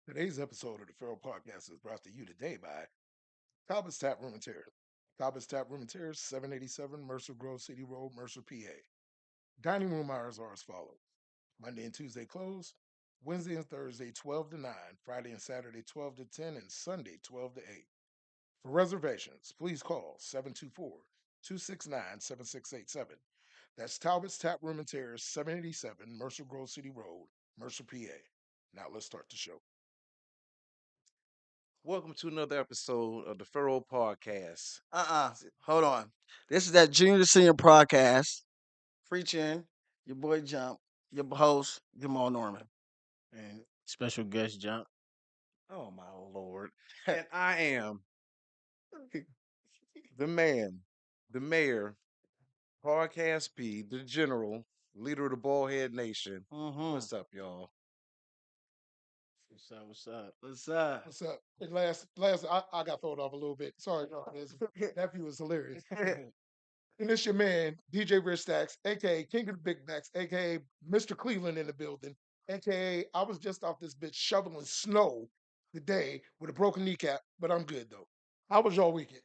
Today's episode of the Farrell Podcast is brought to you today by Talbot's Tap Room and Terrace. Talbot's Tap Room and Terrace, 787 Mercer Grove City Road, Mercer, PA. Dining room hours are as follows: Monday and Tuesday closed, Wednesday and Thursday 12 to 9, Friday and Saturday 12 to 10, and Sunday 12 to 8. For reservations, please call 724 269 7687. That's Talbot's Tap Room and Terrace, 787 Mercer Grove City Road, Mercer, PA. Now let's start the show. Welcome to another episode of the Farrell Podcast. Uh-uh. Hold on. This is that junior to senior podcast. Preaching, your boy Jump, your host, Jamal Norman. And special guest jump. Oh my lord. And I am the man, the mayor, Podcast P, the general, leader of the Ballhead Nation. Mm-hmm. What's up, y'all? What's up? What's up? What's up? What's up? And last, I got thrown off a little bit. Sorry, no, his nephew was hilarious. And it's your man, DJ Rich Stacks, aka King of the Big Backs, aka Mr. Cleveland in the building, aka I was just off this bitch shoveling snow today with a broken kneecap, but I'm good though. How was your weekend?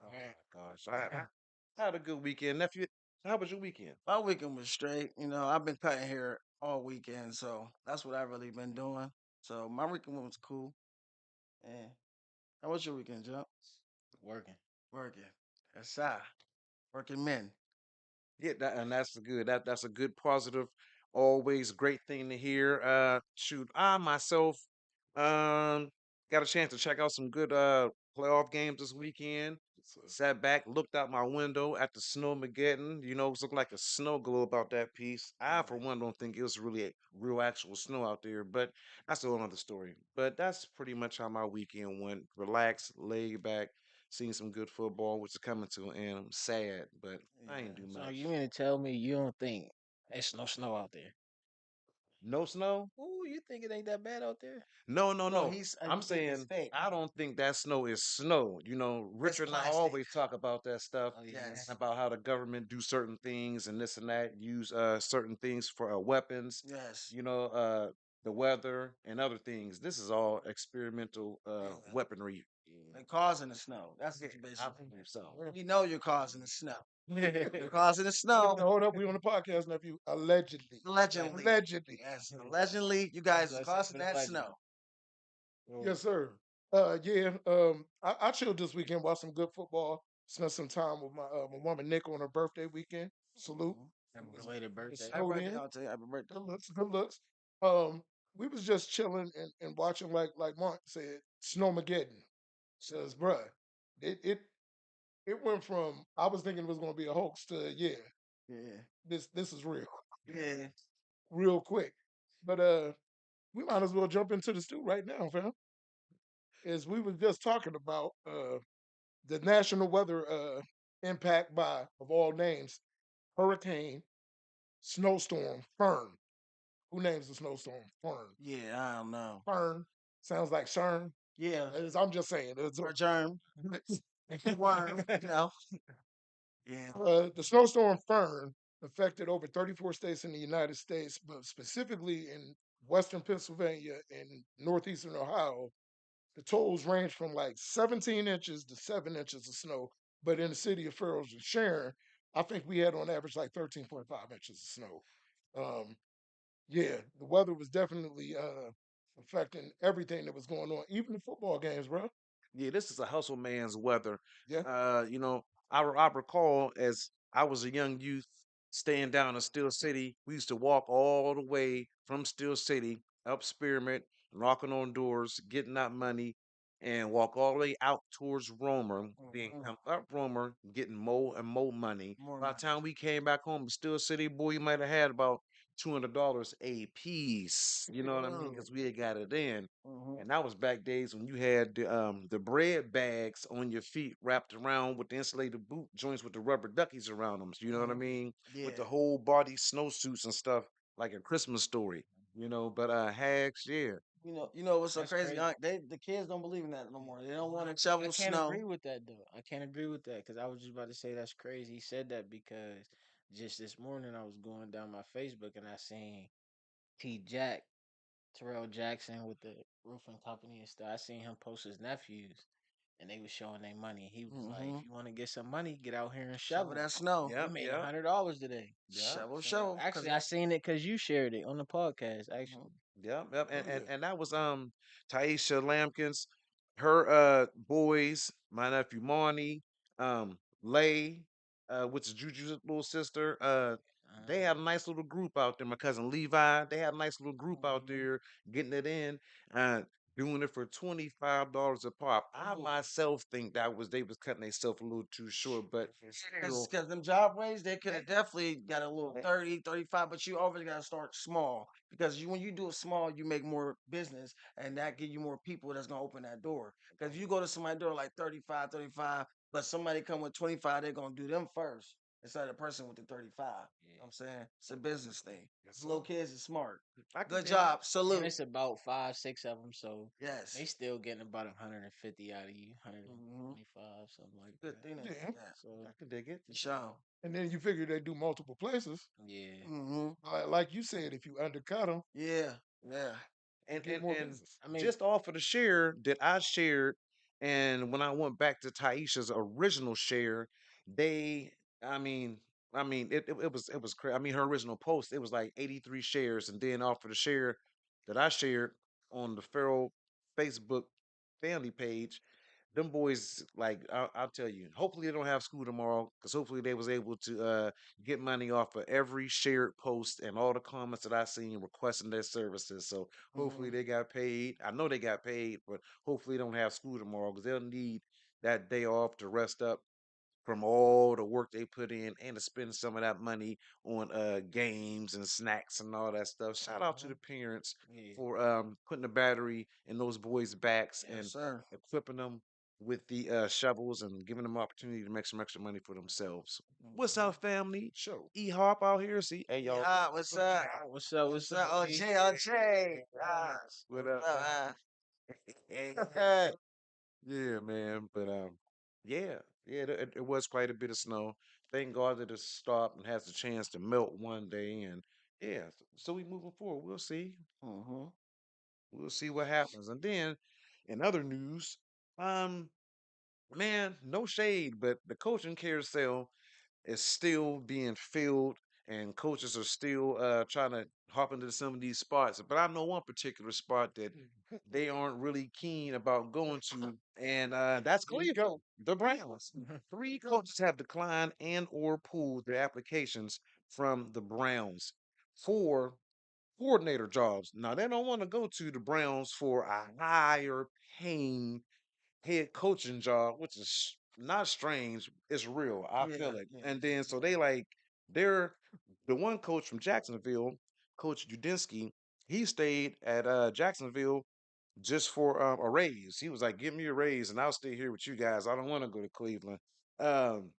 Oh my gosh. I had a good weekend. Nephew, how was your weekend? My weekend was straight. I've been cutting hair all weekend, so that's what I've really been doing. So my weekend was cool. And how was your weekend, Jump? Working. Working. That's I. Working men. Yeah, and that's good. That's a good positive, always great thing to hear. Shoot, I myself got a chance to check out some good playoff games this weekend. So, Sat back, looked out my window at the snowmageddon. It was looking like a snow globe out that piece. I, for one, don't think it was really real actual snow out there, but that's a whole other story. But that's pretty much how my weekend went. Relaxed, laid back, seeing some good football, which is coming to an end. I'm sad, but I ain't Yeah. do So you much. mean to tell me you don't think it's no snow out there? No snow? Ooh, you think it ain't that bad out there? No, no, No, no. I'm he think it's saying fake. I don't think that snow is snow. It's Richard and I plastic. always talk about that stuff Oh yeah. Yes. about how the government do certain things and this and that, use certain things for weapons, Yes. you know, uh the weather and other things. This is all experimental Yeah. weaponry. They're causing the snow. That's what you I basically. believe so. You know you're causing the snow. You're Yeah. causing the hold snow. up, hold up. We on the podcast, nephew. Allegedly. Allegedly. Allegedly. Yes. Allegedly, you guys are That's it. causing that snow. Yes, sir. Yeah. I chilled this weekend, watched some good football, spent some time with my woman Nick on her birthday weekend. Salute. Mhm. It Happy was belated it birthday. Happy snowed birthday in. out to you. Happy birthday. Good looks, good looks. We was just chilling and watching like Mark said, Snowmageddon. Says, bruh, it it it went from I was thinking it was gonna be a hoax to yeah, Yeah. this is real, Yeah. real quick. But we might as well jump into the stew right now, fam. As we was just talking about the national weather impact by of all names, hurricane, snowstorm, Fern. Who names the snowstorm? Fern. Yeah, I don't know. Fern sounds like CERN. Yeah. I'm just saying. Or germ. Worm. Yeah. The snowstorm Fern affected over 34 states in the United States, but specifically in western Pennsylvania and northeastern Ohio. The totals range from like 17 inches to 7 inches of snow. But in the city of Farrells and Sharon, I think we had on average like 13.5 inches of snow. Um, yeah, the weather was definitely affecting everything that was going on, even the football games, bro. Yeah, this is a hustle man's weather. Yeah, Uh, you know, I recall as I was a young youth staying down in Steel City, we used to walk all the way from Steel City up Spearmint, knocking on doors, getting that money, and walk all the way out towards Romer, then Mhm. come up Romer, getting more and more money. More By the money. time we came back home to Steel City, boy, you might have had about $200 a piece. You know what I mean? Mm. Because we had got it in. Mhm. And that was back days when you had the bread bags on your feet wrapped around with the insulated boot joints with the rubber duckies around them. You know what I Mhm. mean? With the Yeah. whole body snowsuits and stuff, like a Christmas story. But hags, yeah. You know what's so That's crazy? crazy. The kids don't believe in that no more. They don't want to I shovel can't snow. agree with that though. I can't agree with that because I was just about to say that's crazy. He said that because just this morning I was going down my Facebook and I seen T Jack. Terrell Jackson with the roofing company and stuff. I seen him post his nephews, and they was showing their money. He was like, Mm-hmm. "If you want to get some money, get out here and Shovel shovel." that snow. He Yep, made yep, $100 today. yep. Shovel, So shovel. actually, I seen it because you shared it on the podcast. Mhm. Actually, Yep, yep, Oh yeah. and that was Taisha Lampkins, her boys, my nephew Marnie, Lay, which is Juju's little sister. They had a nice little group out there. My cousin Levi, they had a nice little group out Mhm. there getting it in, uh, doing it for $25 a pop. I myself think that was they was cutting themselves a little too short, but still, Because them job ways, they could have definitely got a little 30, 35, but you always got to start small. Because when you do it small, you make more business, and that give you more people that's going to open that door. Because if you go to somebody's door like 35, 35, but somebody come with 25, they're going to do them first instead of the person with the 35. You know what I'm saying? It's a business thing. Yes, These sir. little kids are smart. I could Good dig it. job. and Salute. it's about five, six of them, so Yes. they still getting about 150 out of you, Mm-hmm. 125, something like Good that. thing they Yeah. did that. So I could dig it. For sure. And then you figure they do multiple places. yeah, Mm-hmm. Like you said, if you undercut them, Yeah. Yeah. you and get and more and business. I mean, just off of the share that I shared, and when I went back to Taisha's original share, they, I mean, it was crazy. I mean, her original post, it was like 83 shares, and then off of the share that I shared on the Farrell Facebook family page, them boys, like I'll tell you, hopefully they don't have school tomorrow, because hopefully they was able to get money off of every shared post and all the comments that I seen requesting their services. So hopefully Mm-hmm. they got paid. I know they got paid, but hopefully they don't have school tomorrow, because they'll need that day off to rest up from all the work they put in, and to spend some of that money on games and snacks and all that stuff. Shout out to Mhm. the parents yeah, for putting the battery in those boys' backs Yes, and sir. equipping them with the shovels and giving them opportunity to make some extra money for themselves. What's Mm-hmm. up, family? Show. E Hop out here. See, hey y'all. Yeah, what's up? what's up? What's What's up, up? B? OJ, OJ. Ah, What what's up? up, Yeah, man. But yeah, yeah, it was quite a bit of snow. Thank God that it stopped and has a chance to melt one day. And yeah, so we moving forward. We'll see. Mm-hmm. We'll see what happens. And then in other news, um, man, no shade, but the coaching carousel is still being filled, and coaches are still trying to hop into some of these spots. But I know one particular spot that they aren't really keen about going to, and that's Here you Cleveland. go. The Browns. Three coaches have declined and or pulled their applications from the Browns for coordinator jobs. Now they don't want to go to the Browns for a higher paying head coaching job, which is not strange. It's real. I Yeah, feel it. yeah. And then so they like they're the one coach from Jacksonville, Coach Judinsky. He stayed at Jacksonville just for a raise. He was like, "Give me a raise, and I'll stay here with you guys. I don't want to go to Cleveland." Um,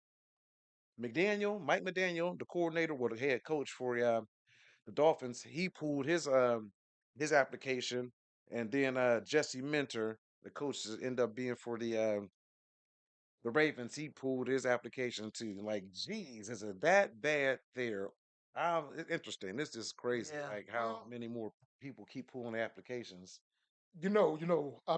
Mike McDaniel, the coordinator or the head coach for the Dolphins, he pulled his application, and then Jesse Mentor, the coach, ended up being for the Ravens. He pulled his application too. Like, geez, is it that bad there? Interesting. This is crazy. Yeah. Like how Well, many more people keep pulling their applications. I've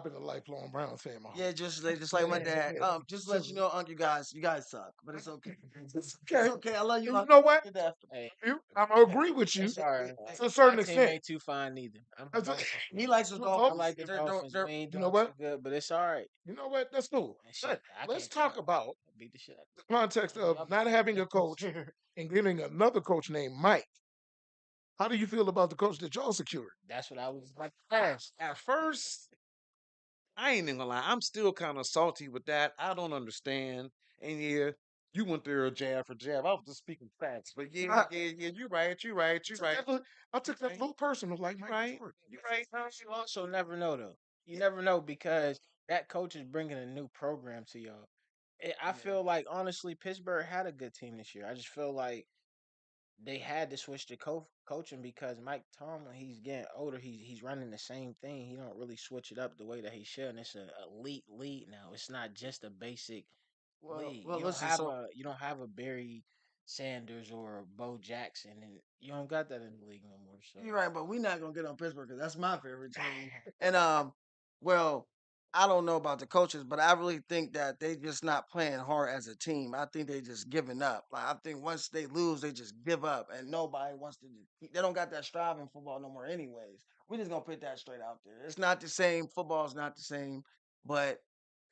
been a lifelong Browns fan my whole yeah, just like my life. dad. Yeah. Just to So let you know, you guys suck, but it's okay. it's It's okay. okay. I love you, And you Unc. know what? You're deaf. Hey, I'm gonna agree with you it's all right. to a My certain team extent. ain't too fine either. I'm a That's it. Dolphins He fan. likes the I Dolphins. like the They're, Dolphins. We they're, ain't You know doing what? too good, but it's all right. That's cool. And shit, I Let's can't count. talk about Beat the shit out the context of of y'all. not having a coach and getting another coach named Mike. How do you feel about the coach that y'all secured? That's what I was about to ask. At first, I ain't even gonna lie. I'm still kind of salty with that. I don't understand. And yeah, you went there jab for jab. I was just speaking facts. But yeah, I, yeah. You're right. You're right. You're right. I took that a Right. little personal, like You're Michael right. Jordan. You're right. You also never know though. You never know because that coach is bringing a new program to y'all. I Yeah. feel like honestly, Pittsburgh had a good team this year. I just feel like they had to switch to coaching because Mike Tomlin, he's getting older. He's running the same thing. He don't really switch it up the way that he should. And it's a elite league now. It's not just a basic league. Well, listen. So You don't have a Barry. Sanders or Bo Jackson, and you don't got that in the league no more. So You're right, but we're not gonna get on Pittsburgh because that's my favorite team. And well, I don't know about the coaches, but I really think that they just not playing hard as a team. I think they just giving up. Like I think once they lose, they just give up, and nobody wants to. They don't got that strive in football no more. Anyways, we just gonna put that straight out there. It's not the same. Football is not the same, but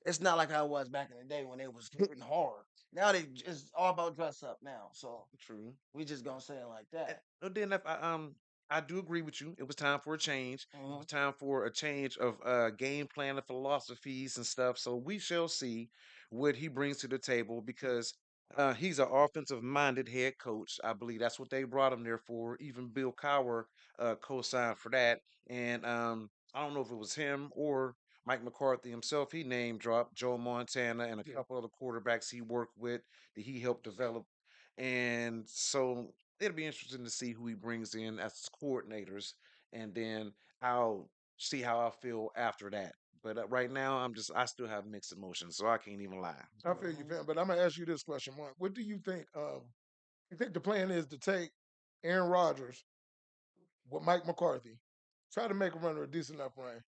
it's not like how it was back in the day when they was hitting hard. Now they it's all about dress up now. So True. we just gonna say it like And, that. then if I do agree with you. It was time for a change. It Mhm. was time for a change of game plan and philosophies and stuff. So we shall see what he brings to the table because he's an offensive minded head coach. I believe that's what they brought him there for. Even Bill Cowher co-signed for that. And I don't know if it was him or Mike McCarthy himself. He name dropped Joe Montana and a Yeah. couple other quarterbacks he worked with that he helped develop. And so it'll be interesting to see who he brings in as his coordinators, and then I'll see how I feel after that. But right now, I still have mixed emotions, so I can't even lie. I feel you, fam. But I'm gonna ask you this question, Mark. What do you think? You think the plan is to take Aaron Rodgers with Mike McCarthy, try to make a run or a decent enough run,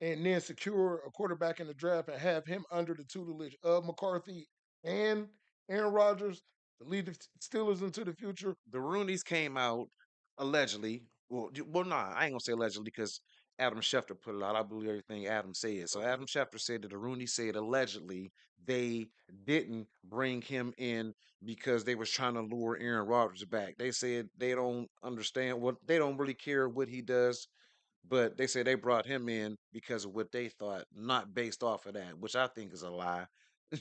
and then secure a quarterback in the draft and have him under the tutelage of McCarthy and Aaron Rodgers to lead the Steelers into the future? The Roonies came out allegedly. Well, nah, I ain't gonna say allegedly because Adam Schefter put it out. I believe everything Adam said. So Adam Schefter said that the Rooney said allegedly they didn't bring him in because they was trying to lure Aaron Rodgers back. They said they don't understand what they don't really care what he does, but they say they brought him in because of what they thought, not based off of that, which I think is a lie.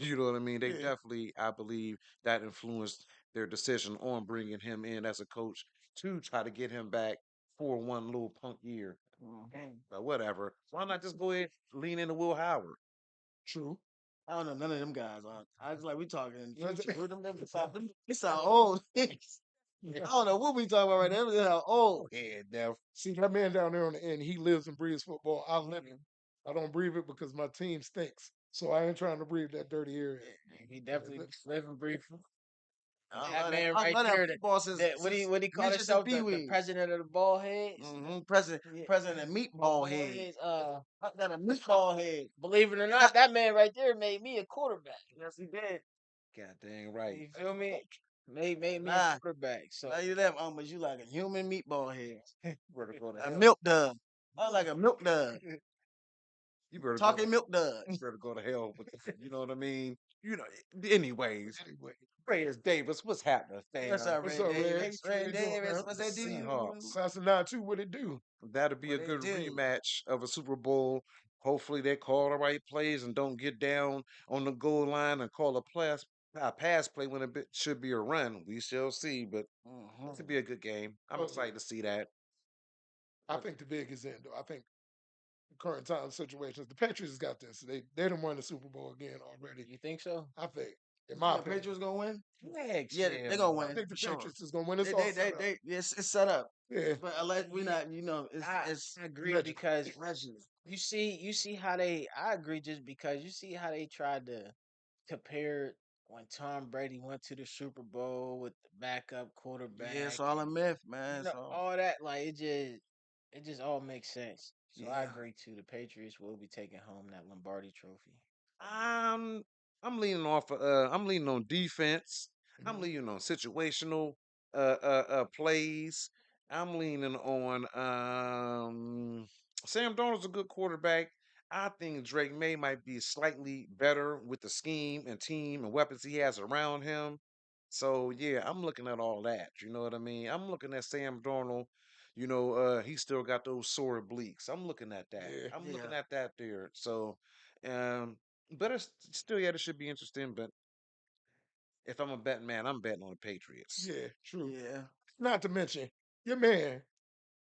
You know what I mean? They Yeah, definitely, I believe, that influenced their decision on bringing him in as a coach to try to get him back for one little punk year. Mhm. But whatever. Why not just go ahead lean into Will Howard? true. I don't know none of them guys. I just like we talking in the That's- future. They sound old. I don't know what we talking about right now. They sound old. Yeah, Dev. See that man down there on the end, he lives and breathes football. I live it. I don't breathe it because my team stinks. So I ain't trying to breathe that dirty air. he definitely living brief. I That love that. man I right love that there, football since that what he called midgets and himself, the peewees. president of the ball heads. President Yeah, President of Meatball ball Head. heads. I got a meatball head. Believe it or not, that man right there made me a quarterback. Yes, he did. God dang right. You feel me? Made me a Nah, quarterback. So now you that, but you like a human meatball head. Better go to A hell. milk dud. I like a milk dud. You better go to Talking milk dud. you better go to hell with you know what I mean? You know, anyways. Anyway, Reyes Davis, what's happening, What's fam? up, what's Red up, Red? Davis? What Red they doing, Davis, man? what's that do? Seahawks. Assassinate what it do? That'll be a What they good do? rematch of a Super Bowl. Hopefully they call the right plays and don't get down on the goal line and call a pass play when it should be a run. We shall see, but it could Mhm. be a good game. I'm Oh yeah. excited to see that. I But think the big is in though. I think current time situations, the Patriots got this. They done won the Super Bowl again already. you think so? I think, in You my think the opinion. Patriots gonna win? heck Yeah, yeah, they gonna boy. I win think the for sure. Patriots is gonna win. It's all set up. It's set up. Yeah. But unless we You, not, I it's I agree Legend. because legend. you see how they. I agree just because you see how they tried to compare when Tom Brady went to the Super Bowl with the backup Yeah, it's quarterback all a and myth, man. So all that. Like it just all makes sense. So I yeah, agree too. The Patriots will be taking home that Lombardi Trophy. I'm I'm leaning off I'm leaning on defense. I'm Mhm. leaning on situational plays. I'm leaning on Sam Darnold's a good quarterback. I think Drake May might be slightly better with the scheme and team and weapons he has around him. So yeah, I'm looking at all that. You know what I mean? I'm looking at Sam Darnold. He still got those sore obliques. I'm looking at that. Yeah. I'm yeah, looking at that there. So um but it's still, yeah, it should be interesting. But if I'm a betting man, I'm betting on the Patriots. Yeah. True. yeah. Not to mention your man.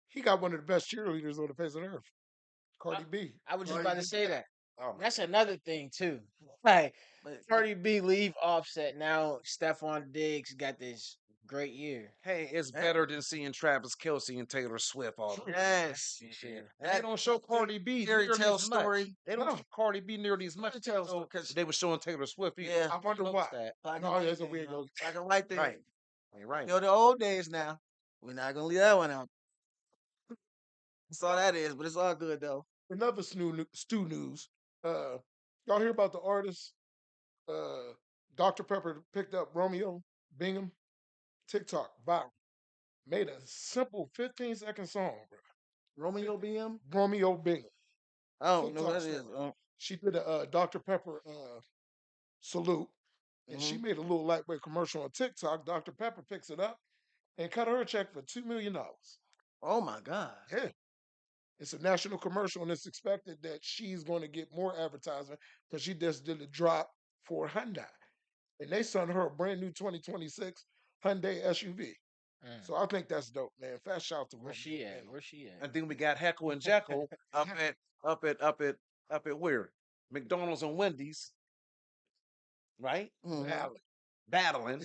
He got one of the best cheerleaders on the face of the earth, I, Cardi B. I was just Cardi about to B. say that. Oh my That's God. another thing too. Like But Cardi B leave Offset now. Stephon Diggs got this great year. Hey, it's that, better than seeing Travis Kelsey and Taylor Swift all the True. time. yes, Shit. And they that don't show Cardi B fairy nearly tale as much. story. They don't No, show Cardi B nearly as much Fairy as they tale story. showed Cause they were showing Taylor Swift either. yeah, I You wonder why. notice that. black and No, white that's a thing, weird huh? go. Black and white thing. Right. Ain't right. You know the old days now. We're not gonna leave that one out. That's all that is, but it's all good though. Another stew news. Uh, y'all hear about the artist? Dr. Pepper picked up Romeo Bingham TikTok viral. Made a simple 15-second song, bro. Romeo BM. Romeo Bingham I don't know what TikTok that is. song. She did a Dr. Pepper salute, and she Mhm. made a little lightweight commercial on TikTok. Dr. Pepper picks it up and cut her a check for $2 million. Oh my God. Yeah, it's a national commercial, and it's expected that she's going to get more advertisement because she just did a drop for Hyundai, and they sent her a brand new 2026 Hyundai SUV. Mm. So I think that's dope, man. Fast shout out to Where Romeo she at? Bingham. Where she at? And then we got Heckle and Jekyll up at where? McDonald's and Wendy's, right? Mhm. Valley. Battling.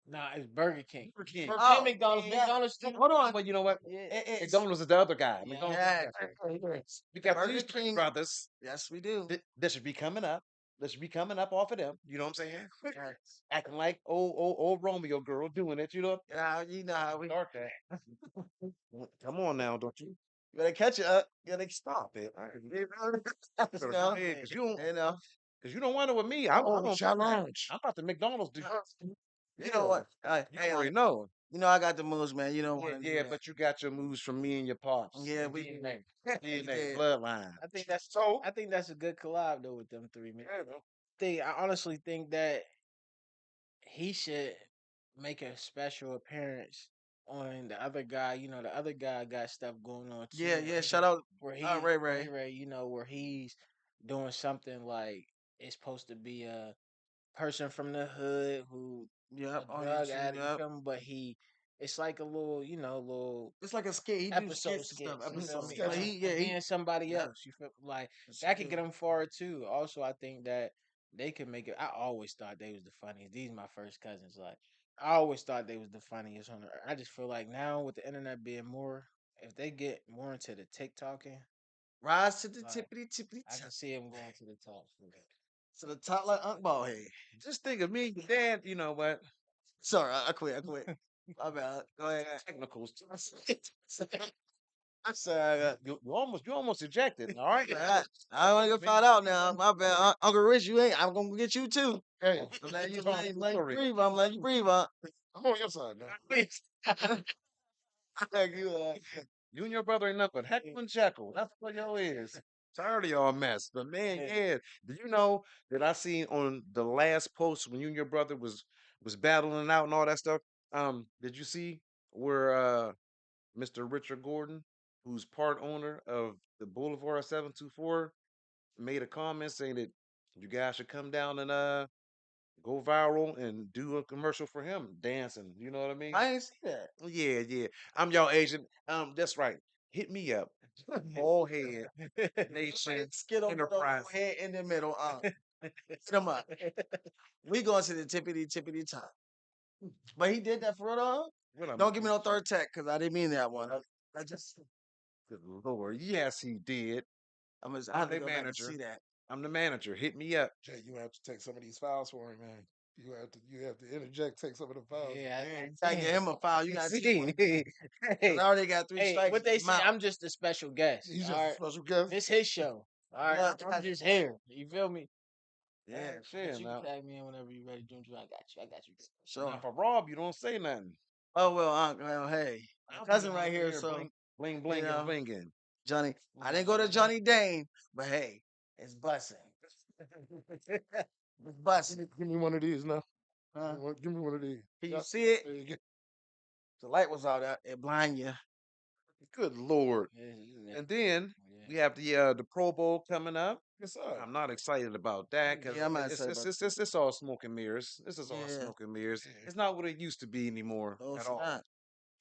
Nah, it's Burger King. Burger King. And Oh, McDonald's. yeah. McDonald's too. Hold on. But you know what? Yeah. It's McDonald's is the other guy. Yeah. McDonald's. yeah. We got Burger these three King. brothers Yes, we do. that should be coming up. That should be coming up off of them. You know what I'm saying? Acting like old Romeo girl doing it. You know. Yeah, you know how we. Start that. Come on now, don't you? You gotta catch it up. You gotta Stop it. You Better know. go ahead, You know. cause you don't want it with me. Oh, challenge. I'm about to McDonald's. Dude. You know what? You Hey, already know. you know I got the moves, man. You don't Yeah, want to do yeah, that. but you got your moves from me and your pops. Yeah, we. DNA, We DNA, did. bloodline. I think that's So, I think that's a good collab though with them three, man. yeah, man. I honestly think that he should make a special appearance on the other guy. You know, the other guy got stuff going on too. Yeah, yeah. Shout out, Where Ray. Ray, you know, where he's doing something like it's supposed to be a person from the hood who Yep. a On drug YouTube. addict, you Yep. feel me? But it's like a little, little It's like a skit. He do episode skits and stuff. skits. You feel Episodes. me? Sketch. But Of, he, yeah, of he. being somebody Yep. else. You feel like Yes, that he could do. get them forward too. Also, I think that they could make it. I always thought they was the funniest. These my first cousins. Like I always thought they was the funniest on the earth. I just feel like now with the internet being more, if they get more into the TikToking, Rise to the like tippity I top. can see them going to the top. To the top like Unc Ballhead. Just think of me, and your dad. You know what? Sorry, I quit. I quit. My bad. Go ahead. Technicals. I'm sorry. You almost ejected. All right. I want to get found out now. My bad. Uncle Rich, you ain't. I'm going to get you too. Hey, I'm letting you, Tom letting you Story. breathe. I'm letting you breathe. I'm on your side now. Thank you. You and your brother ain't nothing but Heckle and Jekyll. That's what y'all is. Tired of y'all mess. But man, yeah. Do you know that I seen on the last post when you and your brother was battling out and all that stuff? Did you see where Mr. Richard Gordon, who's part owner of the Boulevard 724, made a comment saying that you guys should come down and go viral and do a commercial for him dancing. You know what I mean? I ain't see that. Yeah, yeah. I'm y'all agent. That's right. Hit me up. All head Nation Skid over the Enterprise. head in the middle. Hit him up. We going to the tippity top. But he did that for real though. What I'm Don't give me no third tech because I didn't mean that one. I just, Good Lord. Yes, he did. I have to Hey, go back and manager. see that. I'm the manager. Hit me up. Jay, you have to take some of these files for him, man. You have to interject, take some of the files. Yeah, I get him a foul. You got to see one. hey, 'Cause I already got 3 strikes. what they in say? my mouth. I'm just a special guest. He's just All a right, special guest. this his show. All right, Yeah, I'm just here. You feel me? Yeah, But Shit, you now. can tag me in whenever you ready, Junior. I got you. I got you. sure. Now, if I rob you, don't say nothing. Oh well, hey, my I'll be cousin the right one here. So bling, you bling, and know, blinging. Johnny, I didn't go to Johnny Dane, but hey, it's busting. It's busting. Give me one of these now. Huh? Give me one of these. Can you Yep. see it? There you go. The light was out. It blind you. Good Lord. Yeah. And then Yeah. we have the Pro Bowl coming up. Yes, sir. I'm not excited about that because Yeah, I'm not it's, excited it's, about it's, it's, it's all smoke and mirrors. This is all Yeah. smoke and mirrors. Yeah. It's not what it used to be anymore No, at it's all. not.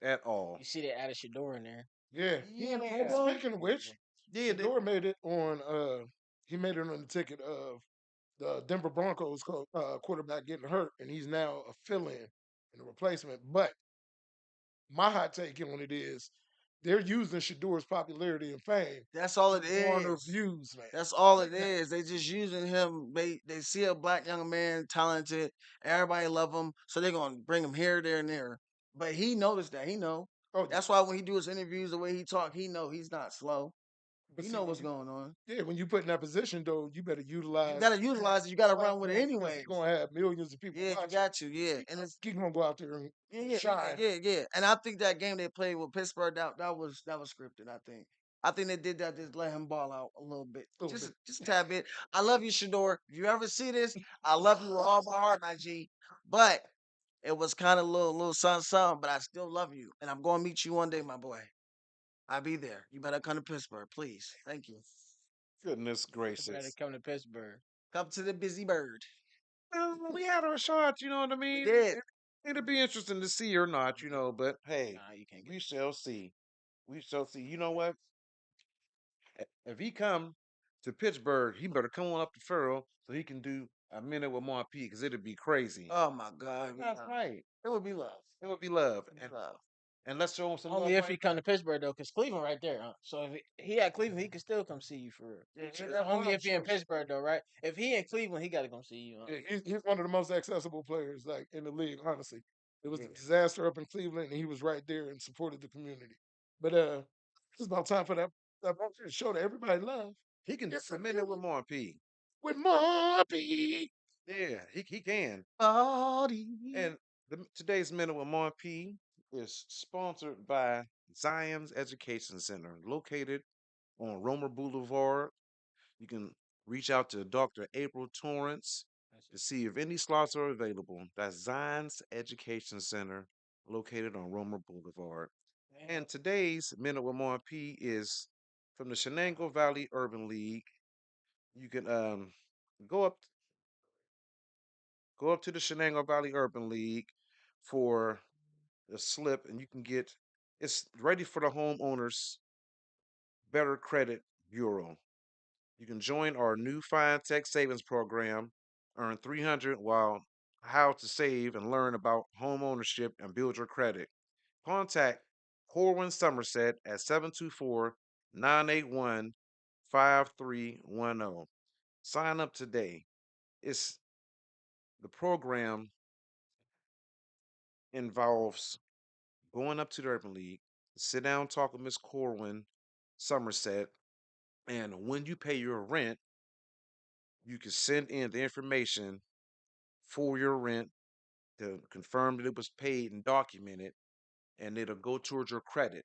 At all. You see they added Shador in there. Yeah. Yeah. Speaking of which, Yeah, Shador made it on. He made it on the ticket of the Denver Broncos quarterback getting hurt, and he's now a fill-in and a replacement. But my hot take on it is they're using Shador's popularity and fame That's all it to garner is. views, man. That's all it is. They just using him. They see a black young man, talented. Everybody love him, so they're gonna bring him here, there, and there. But he noticed that. He know. Oh, That's why when he do his interviews, the way he talk, he know he's not slow. but He see, know when what's going on. when you put in that position, though, you better You utilize. gotta utilize it. You gotta Right, run with it because you're anyways. gonna have millions of people Yeah, you watching. got to. Yeah, and it's He's gonna go out there and yeah, shine yeah. And I think that game they played with Pittsburgh, that was scripted. I think they did that just let him ball out a little bit, a little just bit. just a tad bit. I love you, Shador. If you ever see this, I love you with all my heart, my G. But it was kind of little something, something. But I still love you, and I'm gonna meet you one day, my boy. I'll be there. You better come to Pittsburgh, please. Thank you. Goodness You better gracious. come to Pittsburgh. Come to the Busy Bird. We had our shot, you know what I We mean? did. It'll be interesting to see or not, but hey, Nah, you can't get we shall see. We shall see. You know what? If he come to Pittsburgh, he better come on up to Farrell so he can do a minute with Mon P because it'd be crazy. Oh my God. That's right. It would be love. It would be love. It would be love. And let's show him some only love if right he come to Pittsburgh though, because Cleveland right there. Huh? So if he at Cleveland, he can still come see you for real. Yeah, It's that's only I'm if he in sure. Pittsburgh though, right? If he in Cleveland, he got to come see you. Huh? Yeah, he's one of the most accessible players like in the league. Honestly, it was Yeah. a disaster up in Cleveland, and he was right there and supported the community. But it's about time for that show that everybody loves. He can do It's a minute with Mon P. with Moppy. Yeah, he can. Party. And today's minute with Mon P is sponsored by Zion's Education Center, located on Romer Boulevard. You can reach out to Dr. April Torrance to see if any slots are available. That's Zion's Education Center, located on Romer Boulevard. And today's Minute with Mon P is from the Shenango Valley Urban League. You can go up to the Shenango Valley Urban League for the slip, and you can get it's ready for the homeowners Better Credit Bureau. You can join our new Fine Tech Savings Program, earn 300 while how to save and learn about home ownership and build your credit. Contact Corwin Somerset at 724-981-5310. Sign up today. It's the program involves going up to the Urban League, sit down, talk with Miss Corwin Somerset, and when you pay your rent, you can send in the information for your rent to confirm that it was paid and documented, and it'll go towards your credit.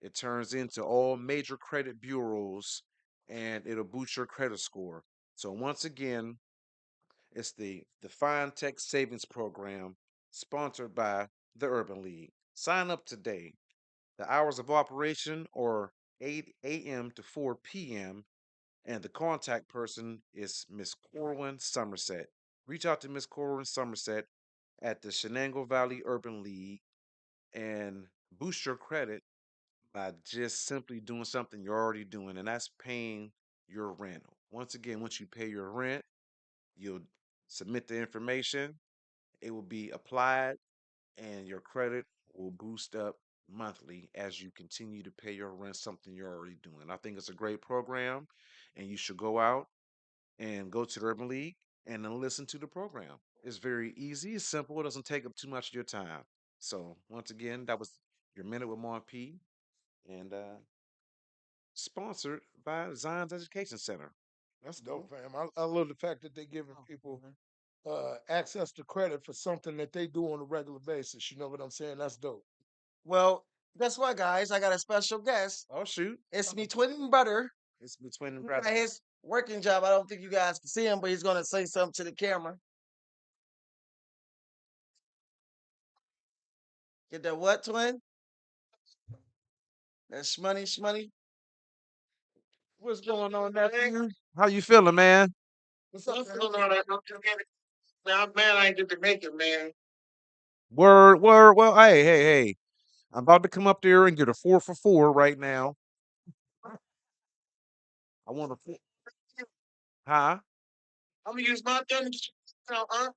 It turns into all major credit bureaus and it'll boost your credit score. So once again, it's the Define Tech Savings Program sponsored by the Urban League. Sign up today. The hours of operation are 8 a.m. to 4 p.m. and the contact person is Miss Corwin Somerset. Reach out to Miss Corwin Somerset at the Shenango Valley Urban League and boost your credit by just simply doing something you're already doing, and that's paying your rent. Once again, once you pay your rent, you'll submit the information, it will be applied, and your credit will boost up monthly as you continue to pay your rent, something you're already doing. I think it's a great program, and you should go out and go to the Urban League and then listen to the program. It's very easy, it's simple, it doesn't take up too much of your time. So, once again, that was your Minute with Mon P. And sponsored by Zion's Education Center. That's dope, fam. I love the fact that they're giving people access to credit for something that they do on a regular basis. You know what I'm saying? That's dope. Well, guess what, guys? I got a special guest. Oh shoot! It's me twin brother. It's between the He got brothers. his working job. I don't think you guys can see him, but he's gonna say something to the camera. Get that what, twin? That shmoney, shmoney. What's going on, nephew? How you feeling, man? What's up, What's fam? going on? Now, man, I ain't get to make it, man. Word, word. Well, hey. I'm about to come up there and get a 4 for 4 right now. I want a four. Huh? I'm gonna use my thumb. Huh?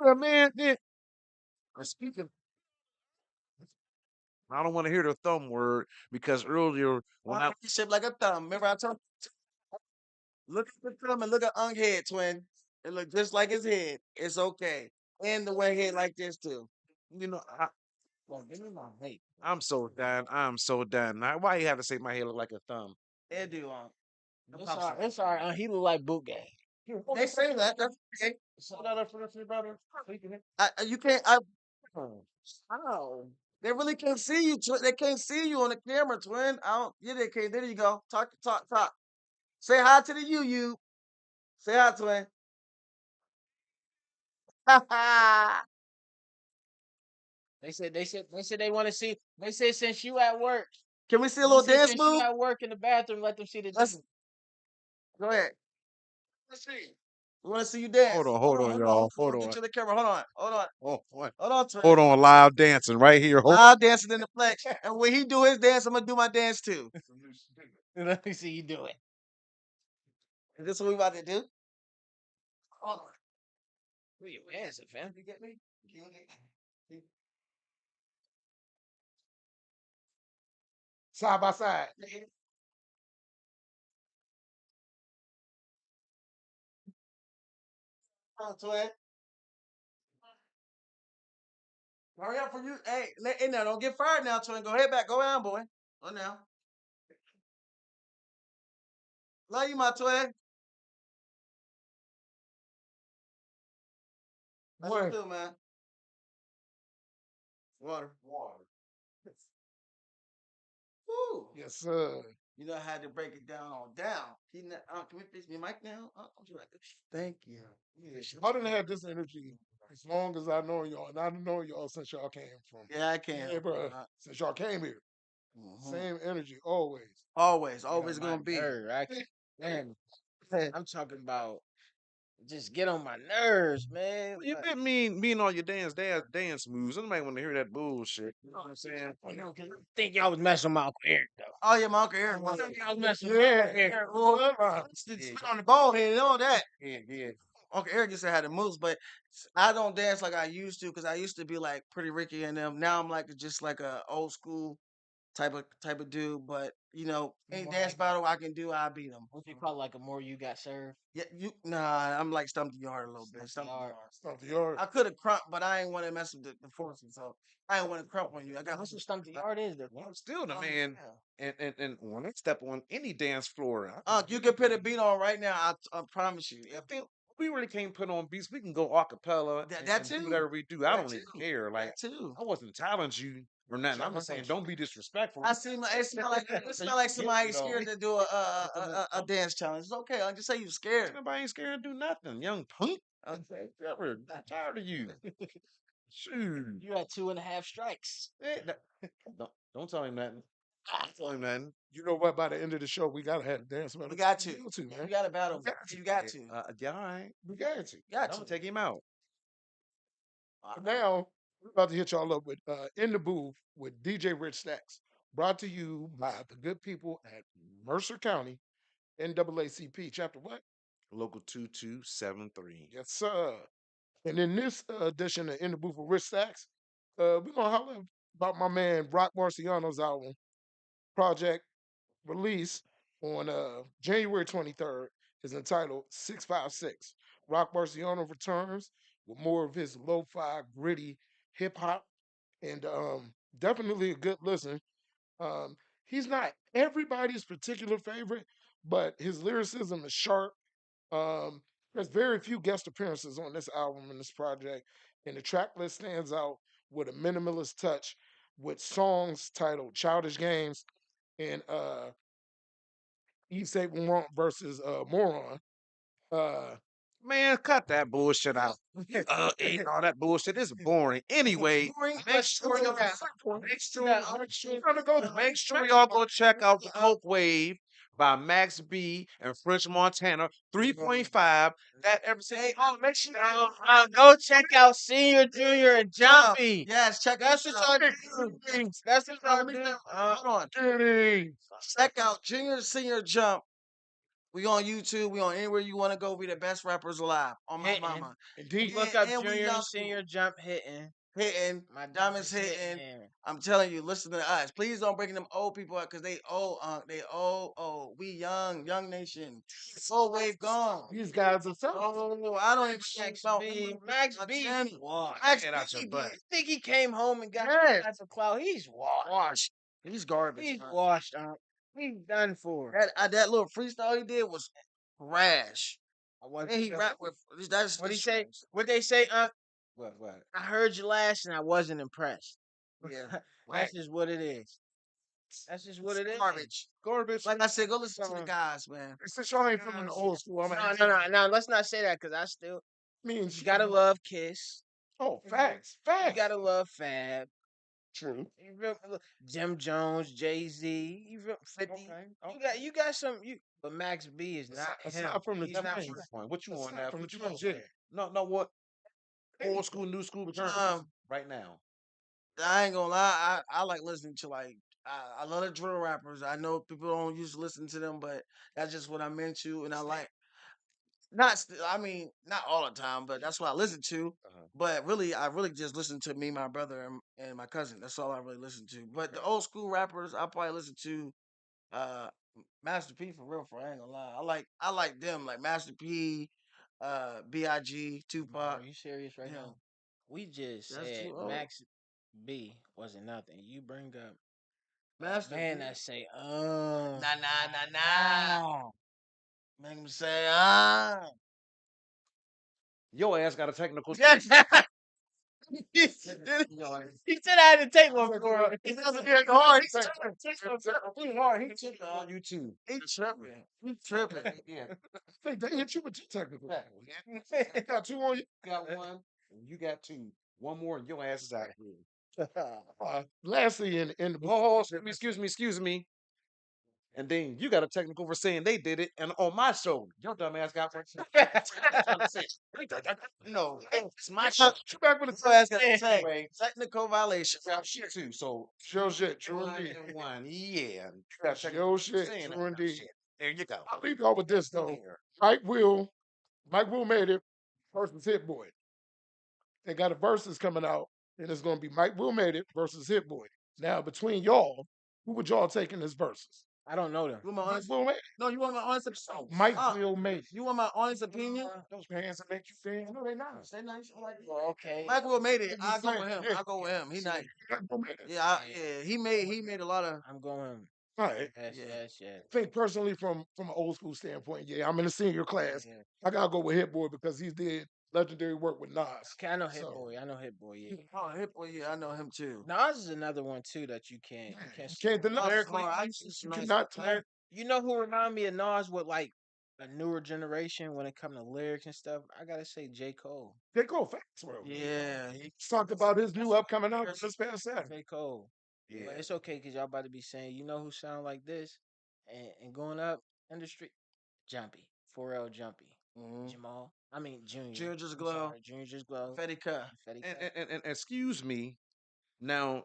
Yeah, man. Yeah. And speaking, I don't want to hear the thumb word because earlier when I He's shaped like a thumb. Remember I told you? Look at the thumb and look at Ung head, twin. It look just like his head. It's okay. And the way head like this too. You know, Well, give me my vape. I'm so done. I'm so done. Now, why you have to say my hair look like a thumb? It do It's all right. It's all right. He look like boot game. They say that. That's okay. Hold that up for your brother. You can't. How? They really can't see you. They can't see you on the camera, twin. I don't. Yeah, they can't. There you go. Talk, talk, talk. Say hi to the you. Say hi, twin. They said they want to see. They said since you at work, Can we see a they little said dance since you move? at work in the bathroom, let them see the. Let's go ahead. Let's see. We want to see you dance. Hold on, y'all. Hold Get on. to the camera. Hold on. Oh, what? Hold on, twin. Hold on, live dancing right here. Live dancing in the flex. And when he do his dance, I'm gonna do my dance too. Let me see you do it. Is this what we about to do? Hold on. Who you dancing, fam? You get me? Side by side. Come on, twin. Hurry up for you. Hey, in there. Don't get fired now, twin. Go ahead back. Go down, boy. Go now. Love you, my twin. Love you too, man. Water. Woo. Yes, sir. You know, I had to break it down. Can we fix my mic now? Thank you. I done had this energy as long as I know y'all, and I've known y'all since y'all came from. Yeah, I can. Yeah, bro. Since y'all came here, same energy always. Always My gonna be. nerve, actually. Man, I'm talking about just get on my nerves, man. You Like, didn't mean all your dance moves. Nobody want to hear that bullshit. You know what I'm saying? I think y'all was messing with my Uncle Eric though. Oh yeah, my Uncle Eric. I think y'all was messing with Yeah, Uncle Eric. Spit on the ball head and all that. Yeah. Uncle Eric used to have the moves, but I don't dance like I used to because I used to be like Pretty Ricky and them. Now I'm like just like a old school type of dude. But you know, any dance battle I can do, I beat them. What you call like a more you got served? Yeah, nah, I'm like Stump the Yard a little bit. Stump the Yard. Stuff the yard. I could have crumped, but I ain't want to mess with the forces, so I ain't want to crump on you. I got That's what Stump the Yard is. Well, I'm still the man. And when I step on any dance floor, You can put a beat on right now. I promise you. I think we really can't put on beats. We can go a cappella That and do too. whatever we do. I That don't even too. care. Like That too. I wasn't challenging you or nothing. I'm just saying don't be disrespectful. It smell like somebody scared to do a dance challenge. It's okay. I just say you scared. Nobody ain't scared to do nothing, young punk. I'm tired of you. Shoot. You had 2.5 strikes. Don't tell him nothing. Don't tell him nothing. You know what? By the end of the show, we gotta have a dance battle. We got to. You to, man. You got to battle. You got to. Yeah, all right. We got to. Got I'm gonna to. take him out. Now we're about to hit y'all up with in the booth with DJ Rich Stacks, brought to you by the good people at Mercer County, NAACP chapter what? Local 2273. Yes, sir. And in this edition of In the Booth with Rich Stacks, we're gonna holler about my man Rock Marciano's album project release on January 23rd is entitled 656. Rock Marciano returns with more of his lo-fi, gritty hip hop, and definitely a good listen. He's not everybody's particular favorite, but his lyricism is sharp. Um, there's very few guest appearances on this album and this project, and the track list stands out with a minimalist touch with songs titled Childish Games and Eve Saint Laurent versus Moron. Uh, Man, cut that bullshit out. Ain't all that bullshit. It's boring. Anyway, make sure y'all make sure y'all go check out the Coke Wave by Max B and French Montana 3.5. That everything. Oh, make sure Go check out Senior, Junior, and Jumpy. Yes, check That's out. what y'all do. That's what y'all do. Hold on. Check out Junior Senior Jump. We on YouTube. We on anywhere you want to go. We the best rappers alive. On my Hitting. mama. Indeed. Look up And we Junior love and Senior Jump hitting. hitting, My diamonds hitting. man. I'm telling you, listen to us. Please don't bring them old people out because they old. They old. Oh, we young nation. Full wave gone. These guys are so. Oh, I don't even think about Max my B. Jenny. Washed. Max Get out your B. butt. I think he came home and got Yes. that's a cloud. He's washed. Washed. He's garbage. He's Huh? washed. He's done for. That little freestyle he did was trash. I wasn't. And he rapped with that's What he say? What they say? What? I heard you last and I wasn't impressed. Yeah. That's just what it is. That's just what it is. Garbage. Garbage. Like I said, go listen to the guys, man. Since y'all ain't from the old school, I'm gonna No. Let's not say that because I still. mean, You gotta love Kiss. Oh, facts. You gotta love Fab. True. You feel- Jim Jones, Jay-Z, you feel- 50. You got some. But Max B is not him. Aside from the He's not. James. What you want Aside now? from the What you James, want? yeah. No, what? Old school, new school, return right now. I ain't gonna lie. I like listening to like I love the drill rappers. I know people don't used to listen to them, but that's just what I'm into, and I like not. I mean, not all the time, but that's what I listen to. But really, I really just listen to me, my brother, and my cousin. That's all I really listen to. But the old school rappers, I probably listen to uh Master P for real. For I ain't gonna lie, I like them like Master P, Big, Tupac. Are you serious right Yeah. now? We just That's said too old. Max B wasn't nothing. You bring up Master man P. that say, Nah. Make him say, Your ass got a technical. he said I had to take one for him. He doesn't get hard. He took on you too. He tripping. He tripping. Yeah. Think they hit you with two technical. Yeah. Got two on you. Got one, and you got two. One more, and your ass is out here. Lastly, in the Oh, excuse me. And then you got a technical for saying they did it, and on my show, your dumb ass got one. No, it's my show. you back with So the ask anyway. Technical violation. Got shit too. So show shit. True one indeed. and one, yeah. That's your shit. Saying True that indeed. shit. There you go. I'll leave y'all with this though. Mike Will made it versus Hit Boy. They got a versus coming out, and it's gonna be Mike Will made it versus Hit Boy. Now between y'all, who would y'all take in this versus? I don't know them. You want my Mike honest? Will made it. No, you want my honest opinion? Mike Will made it. You want my honest opinion? Those pants that make you feel. No, they not. Stay nice. I like it. Okay. Michael made it. I'm I just go with saying, him. yeah. I go with him. He nice. Mike Will made it. Yeah, he made a lot of. I'm going. All right. Yes. I think personally, from an old school standpoint, yeah, I'm in the senior class. Yeah. I gotta go with Hit Boy because he did legendary work with Nas. Okay, I know Hit So- Boy. Yeah. Oh, Hip Boy, yeah, I know him too. Nas is another one too that you can't. You can't deny. Lyrically, I used to listen You to cannot Nas. deny. You know who remind me of Nas with like a newer generation when it comes to lyrics and stuff? I gotta say J. Cole. They go fast, bro. Yeah, He's talked about his new upcoming album this past Saturday. J. Cole. Yeah. But it's okay because y'all about to be saying, you know who sound like this? And going up industry, Jumpy. Pharrell Jumpy. Mhm. Jamal. I mean Junior. Junior Just I'm Glow. sorry, Junior Just Glow. Fetty Cut. Fetty And, Cut. and excuse me, now,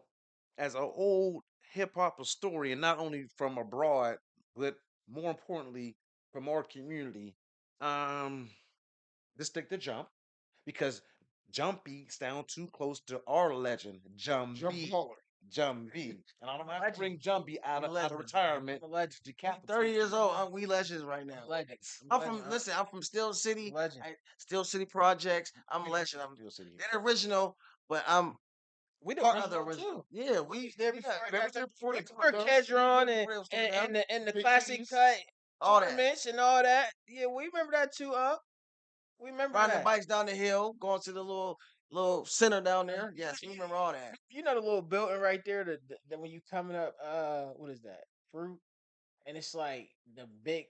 as an old hip hop historian, not only from abroad, but more importantly from our community, let's stick to Jump because Jumpy sound too close to our legend, Jump Jumpy. baller. Jumpy. And I don't have to Legend. bring Jumpy out of Legend. retirement. I'm a legend. Decapitated. 30 years old. We legends right now. Legends. I'm from I'm from Steel City. Legend. Steel City Projects. I'm a legend. I'm Still sitting here. they're the original, but I'm We the part of the original original. Yeah, we there before. They was there before they Remember Kedron and the classic cut all that. tournaments and all that. Yeah, we remember that too. We remember Riding the that. bikes down the hill, going to the little center down there. Yes, we remember all that. You know the little building right there that when you coming up, what is that? Fruit, and it's like the big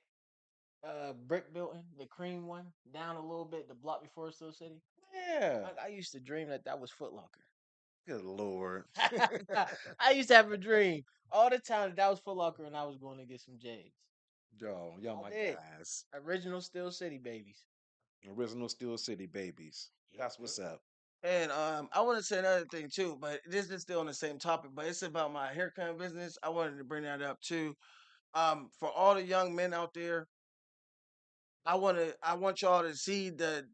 brick building, the cream one, down a little bit, the block before Steel City. Yeah. I used to dream that was Foot Locker. Good Lord. I used to have a dream all the time that was Foot Locker, and I was going to get some J's. Y'all my did. guys. Original Steel City babies. Original Steel City babies. That's what's up. And I want to say another thing too, but this is still on the same topic, but it's about my haircut business. I wanted to bring that up too. For all the young men out there, I want y'all to see the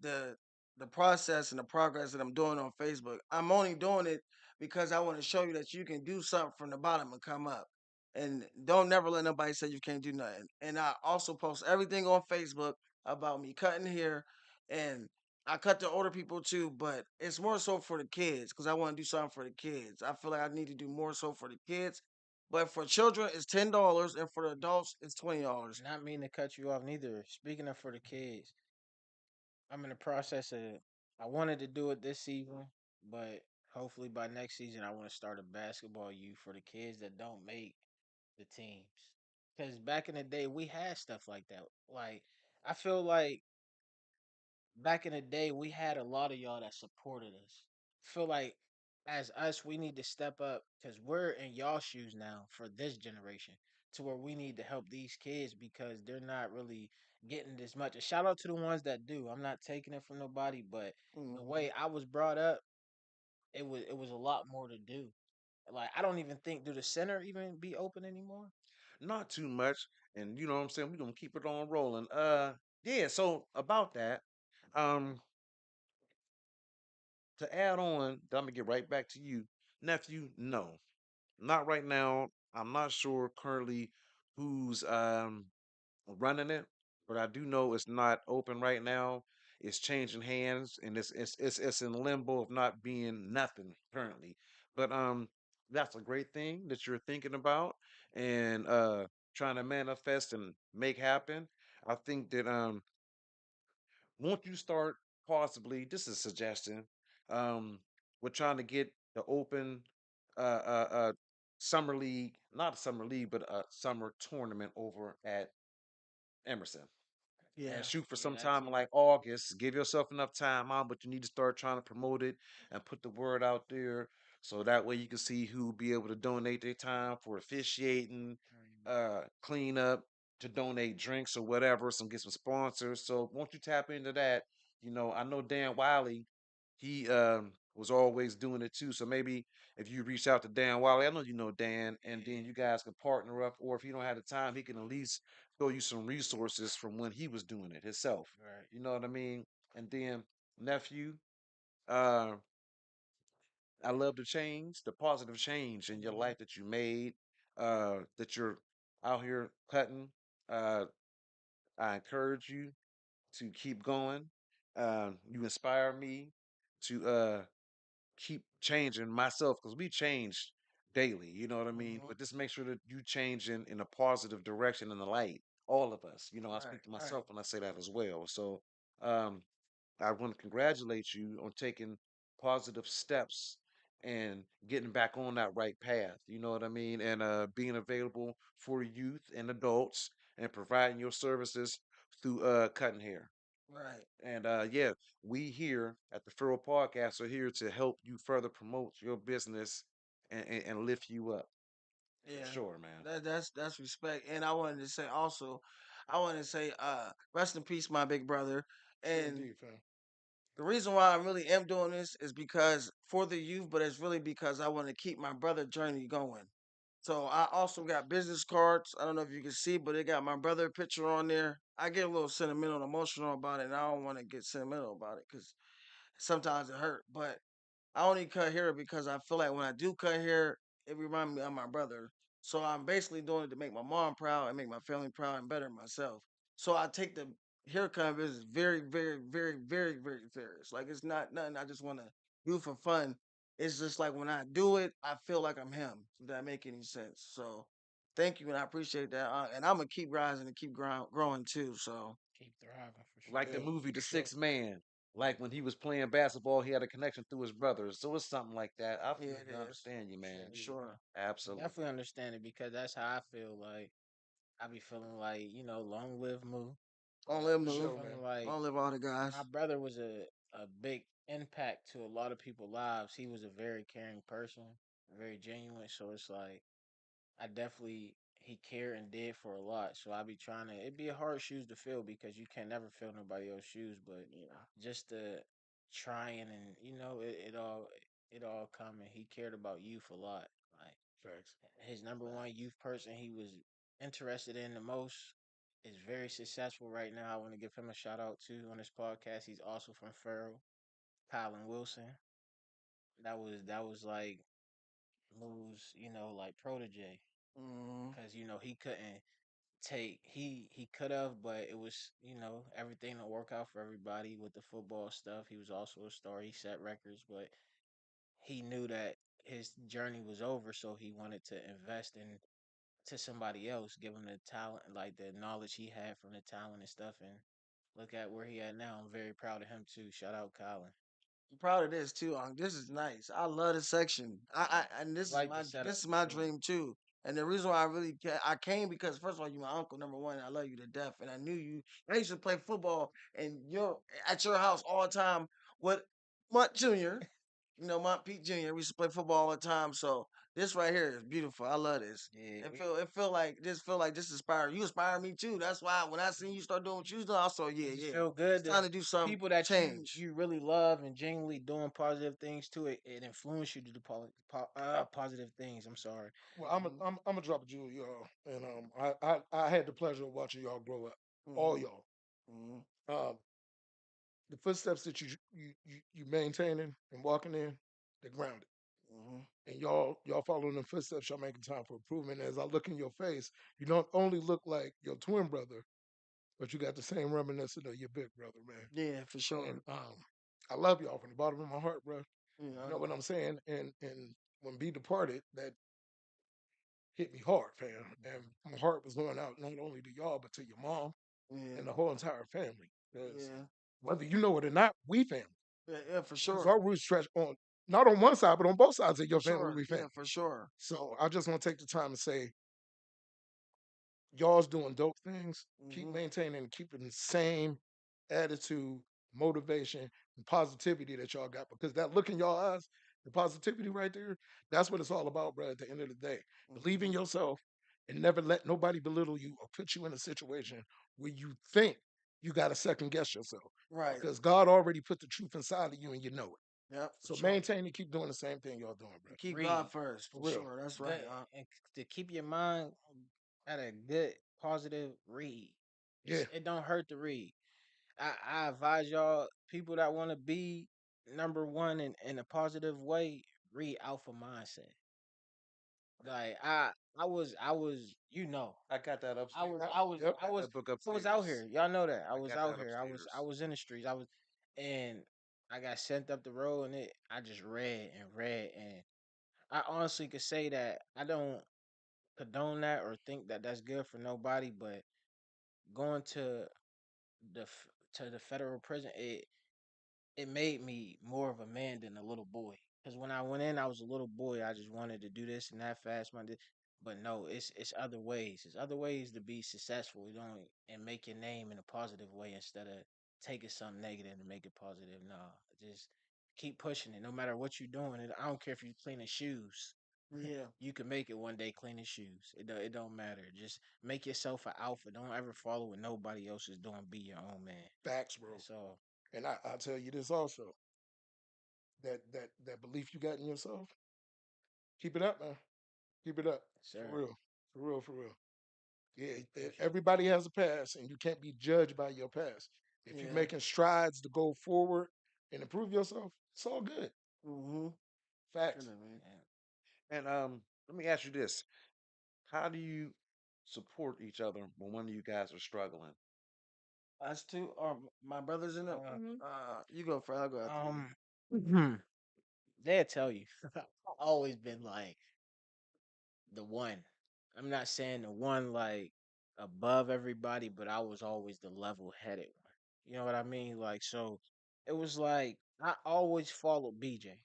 the process and the progress that I'm doing on Facebook. I'm only doing it because I want to show you that you can do something from the bottom and come up. And don't never let nobody say you can't do nothing. And I also post everything on Facebook about me cutting hair, and I cut to older people too, but it's more so for the kids because I want to do something for the kids. I feel like I need to do more so for the kids. But for children, it's $10, and for the adults, it's $20. Not mean to cut you off neither. Speaking of for the kids, I'm in the process of. I wanted to do it this season, but hopefully by next season I want to start a basketball youth for the kids that don't make the teams. Because back in the day, we had stuff like that. Like I feel like back in the day, we had a lot of y'all that supported us. Feel like as us, we need to step up because we're in y'all shoes now for this generation to where we need to help these kids because they're not really getting this much. A shout out to the ones that do. I'm not taking it from nobody, but the Mhm. way I was brought up, it was a lot more to do. Like I don't even think do the center even be open anymore. Not too much, and you know what I'm saying. We're gonna keep it on rolling. Yeah. So about that, um, to add on, I'm gonna get right back to you, nephew. No, not right now. I'm not sure currently who's running it, but I do know it's not open right now. It's changing hands, and it's in limbo of not being nothing currently. But that's a great thing that you're thinking about and trying to manifest and make happen. I think that won't you start possibly? This is a suggestion. Um, we're trying to get the open summer league, not a summer league, but a summer tournament over at Emerson and Yeah. shoot for Yeah, some that time in too. like August. Give yourself enough time out, but you need to start trying to promote it and put the word out there so that way you can see who be able to donate their time for officiating, clean up, to donate drinks or whatever, some get some sponsors. So won't you tap into that? You know, I know Dan Wiley, he was always doing it too. So maybe if you reach out to Dan Wiley, I know you know Dan, and then you guys can partner up, or if you don't have the time, he can at least show you some resources from when he was doing it himself. Right. You know what I mean? And then nephew, uh, I love the change, the positive change in your Mhm. life that you made, that you're out here cutting. Uh, I encourage you to keep going. You inspire me to keep changing myself because we change daily, you know what I mean? Mhm. But just make sure that you change in a positive direction in the light. All of us. You know, I Right. speak to Right. myself when I say that as well. So um I want to congratulate you on taking positive steps and getting back on that right path. You know what I mean? And being available for youth and adults and providing your services through cutting hair. Right. And yeah, we here at the Farrell Podcast are here to help you further promote your business and lift you up for Yeah. sure, man. That's respect. And I wanted to say also, I wanted to say, rest in peace, my big brother. Sure, And indeed, fam. the reason why I really am doing this is because for the youth, but it's really because I want to keep my brother journey going. So I also got business cards. I don't know if you can see, but it got my brother picture on there. I get a little sentimental and emotional about it, and I don't want to get sentimental about it because sometimes it hurt. But I only cut hair because I feel like when I do cut hair, it reminds me of my brother. So I'm basically doing it to make my mom proud and make my family proud and better myself. So I take the haircut business very, very, very, very, very serious. Like it's not nothing I just want to do for fun. It's just like when I do it, I feel like I'm him. Does that make any sense? So thank you, and I appreciate that. And I'm gonna keep rising and keep growing too. So Keep thriving for Like sure. the Yeah, movie The for sure. Sixth Man. Like when he was playing basketball, he had a connection through his brothers. So it's something like that. I yeah, feel it you, is understand you, Sure. man. for sure. Definitely Absolutely. understand it because that's how I feel. Like I be feeling like long live Moo. On live For I be move. sure, man. feeling like On live all the guys. my brother was a big impact to a lot of people's lives. He was a very caring person, very genuine. So it's like I definitely he cared and did for a lot. So I be trying to. It'd be a hard shoes to fill because you can never fill nobody else's shoes. But Yeah. just the trying and it all coming. He cared about youth a lot. Like Facts. his number one Facts. youth person he was interested in the most. is very successful right now. I want to give him a shout out too on this podcast. He's also from Farrell, Colin Wilson. That was like Lou's, like protege, Mm-hmm. because he couldn't take he could have, but it was everything to work out for everybody with the football stuff. He was also a star. He set records, but he knew that his journey was over, so he wanted to invest in to somebody else, give him the talent, like the knowledge he had from the talent and stuff, and look at where he at now. I'm very proud of him too. Shout out Colin. I'm proud of this too. This is nice. I love this section. I and this is Like the my setup this is for my sure. dream too. And the reason why I came because first of all, you my uncle number one. I love you to death, and I knew you. I used to play football and you're at your house all the time with Mutt Junior. Mont Pete Junior. We used to play football all the time. So this right here is beautiful. I love this. Yeah, It feel like this inspired you. Inspire me too. That's why when I seen you start doing what you was doing, I saw it yeah just yeah. feel It's good to time to do some people that you change. you really love and genuinely doing positive things to it. It influence you to do positive things. I'm sorry. Well, I'm gonna drop a jewel, y'all, and I had the pleasure of watching y'all grow up, all Mm-hmm. y'all. Mm-hmm. Um, the footsteps that you maintaining and walking in, they're grounded, Mm-hmm. and y'all following the footsteps. Y'all making time for improvement. As I look in your face, you don't only look like your twin brother, but you got the same reminiscent of your big brother, man. Yeah, for sure. And I love y'all from the bottom of my heart, bro. You know Yeah. what I'm saying? And when B departed, that hit me hard, fam. And my heart was going out not only to y'all, but to your mom Yeah. and the whole entire family. Because Yeah. whether you know it or not, we family. Yeah. Yeah. For Because sure. our roots stretch on not on one side, but on both sides of For your family, sure. we Yeah. family. For sure. So I just want to take the time to say, y'all's doing dope things. Keep Mm-hmm. maintaining and keeping the same attitude, motivation, and positivity that y'all got. Because that look in y'all eyes, the positivity right there, that's what it's all about, bro. At the end of the day, believe Mm-hmm. in yourself and never let nobody belittle you or put you in a situation where you think you got to second guess yourself. Right. Because God already put the truth inside of you and you know it. Yep. For So sure. maintain and keep doing the same thing y'all doing, bro. And keep God Read first. For For real. sure. That's right. good and to keep your mind at a good positive read. Yeah. It don't hurt to read. I advise y'all people that want to be number one in a positive way. Read Alpha Mindset. Like I was I got that I upstairs. was Yep. I was Yep. I Got was that book I was out upstairs. here. Y'all know that. I I was got out that here. I upstairs. was in the streets. And I got sent up the road and I just read and read, and I honestly could say that I don't condone that or think that that's good for nobody, but going to the federal prison, it made me more of a man than a little boy. Because when I went in, I was a little boy. I just wanted to do this and that fast minded. But no, it's other ways. It's other ways to be successful. You know, and make your name in a positive way instead of taking something negative and make it positive. No, just keep pushing it. No matter what you're doing, I don't care if you're cleaning shoes. Yeah. You can make it one day cleaning shoes. It don't matter. Just make yourself an alpha. Don't ever follow what nobody else is doing. Be your own man. Facts, bro. That's all, And I'll tell you this also. That belief you got in yourself, keep it up, man. Keep it up. For sir. real. For real, for real. Yeah, Appreciate it. everybody has a past, and you can't be judged by your past. If you're Yeah. making strides to go forward and improve yourself, it's all good. Mm-hmm. Good Facts. man. Yeah. And let me ask you this: how do you support each other when one of you guys are struggling? Us two are my brothers in the. Uh, You go first. I'll go after you. um, they'll tell you. I've always been like the one. I'm not saying the one like above everybody, but I was always the level headed one. You know what I mean? Like, so it was like I always followed BJ,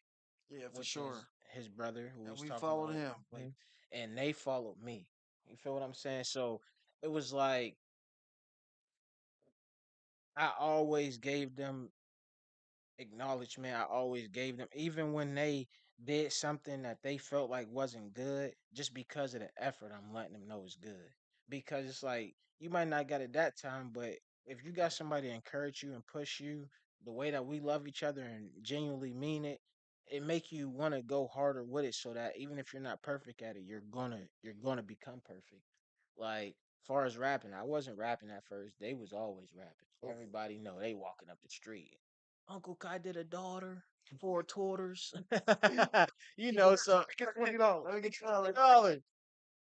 Yeah, for which is sure. his brother who we And was we talking followed about, him. like, and they followed me. You feel what I'm saying? So it was like I always gave them acknowledgement. I always gave them, even when they did something that they felt like wasn't good, just because of the effort, I'm letting them know it's good. Because it's like you might not get it that time, but if you got somebody to encourage you and push you the way that we love each other and genuinely mean it, it make you want to go harder with it so that even if you're not perfect at it, you're gonna become perfect. Like Far as rapping, I wasn't rapping at first. They was always rapping. Everybody know they walking up the street. Uncle Kai did a daughter, 4 daughters. You know, so Get $20. Let me get $20. $20.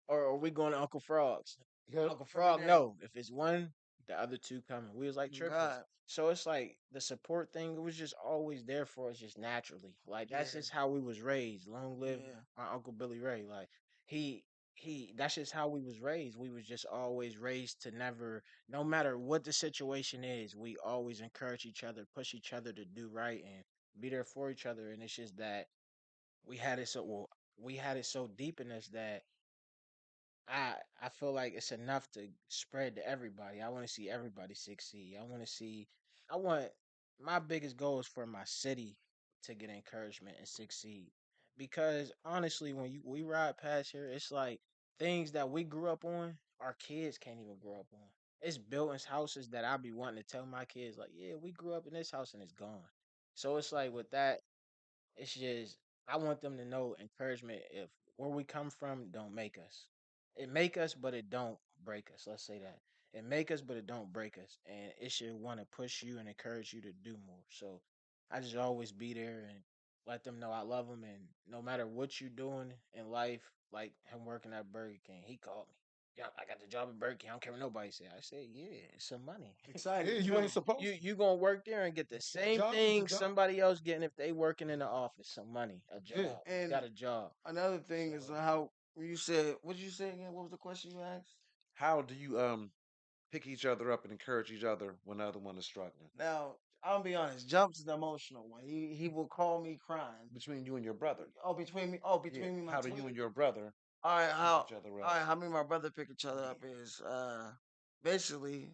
Or we going to Uncle Frog's? Yep. Uncle Every Frog, day. no. If it's one, the other two coming. We was like triplets. God. So it's like the support thing, it was just always there for us just naturally. Like that's Yeah. just how we was raised. Long live Yeah. my Uncle Billy Ray. Like he that's just how we was raised. We was just always raised to never, no matter what the situation is, we always encourage each other, push each other to do right and be there for each other. And it's just that we had it so deep in us that I I feel like it's enough to spread to everybody. I want to see everybody succeed. I want my biggest goal is for my city to get encouragement and succeed. Because honestly, when we ride past here, it's like things that we grew up on, our kids can't even grow up on. It's buildings, houses that I be wanting to tell my kids, like, yeah, we grew up in this house and it's gone. So it's like with that, it's just I want them to know encouragement. If where we come from don't make us. It make us, but it don't break us. Let's say that. It make us, but it don't break us. And it should want to push you and encourage you to do more. So I just always be there and let them know I love them. And no matter what you doing in life, like him working at Burger King, he called me. Yeah, I got the job at Burger King. I don't care what nobody say. I said, yeah, it's some money. Yeah, Excited you ain't too. supposed You gonna work there and get the to. same Job is a thing job. somebody else getting if they working in the office, some money, a Yeah. job, And got a job. another thing is So how you said. What did you say again? What was the question you asked? How do you pick each other up and encourage each other when the other one is struggling? Now, I'll be honest. Jumps is the emotional one. He will call me crying. Between you and your brother. Oh, between me. Oh, Yeah. between me and my How do you twin. and your brother All right, pick how each other all up? right, how me and my brother pick each other up is basically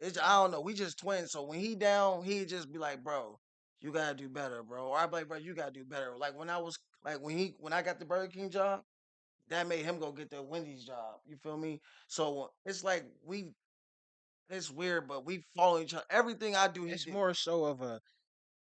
it's I don't know, we just twins. So when he down, he just be like, bro, you gotta do better, bro. Or I be like, bro, you gotta do better. Like when I was like when I got the Burger King job, that made him go get the Wendy's job. You feel me? So it's like it's weird, but we follow each other. Everything I do, he it's did. more so of a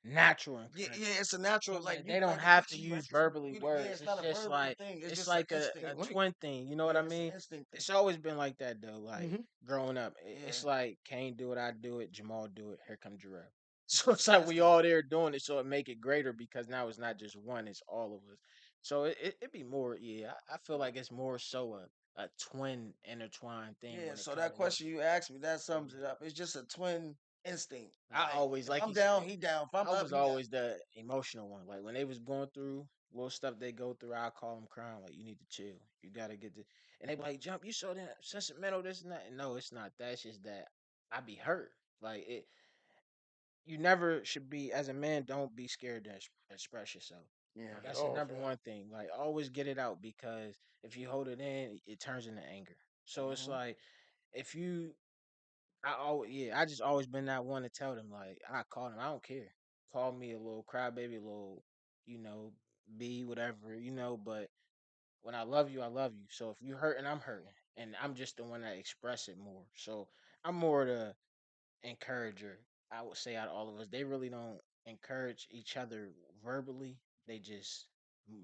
natural Yeah, encouragement. yeah, it's a natural like you They don't like the have to question you use asked. verbally Yeah, words. it's It's not a just verbal like thing. It's it's just an like instinct. That a link. twin thing. You know what Yeah, I it's an mean? instinct thing. It's always been like that though. Like Mm-hmm. growing up, Yeah, it's like Kane do it, I do it, Jamal do it. Here come Jarrell. So it's it's an like we instinct. all there doing it, so it make it greater because now it's not just one; it's all of us. So it be more. Yeah, I feel like it's more so a twin intertwined thing Yeah, when it so that comes up. question you asked me, that sums it up. It's just a twin instinct. I Like always if like I'm you said. down, he down. If I'm I up, was he up. always the emotional one. Like when they was going through little stuff they go through, I call them crying. Like you need to chill. You gotta get the. And they be like, "Jump, you so damn sentimental. This and that." And no, it's not that. It's just that I be hurt. Like it. You never should be as a man. Don't be scared to express yourself. Yeah. Not at That's the all, number fam. one thing. Like always get it out because if you hold it in, it turns into anger. So it's Hmm. like if you I always I just always been that one to tell them like I call them. I don't care. Call me a little crybaby, a little, you know, B whatever, but when I love you, I love you. So if you hurting, I'm hurting. And I'm just the one that express it more. So I'm more the encourager, I would say out of all of us. They really don't encourage each other verbally. They just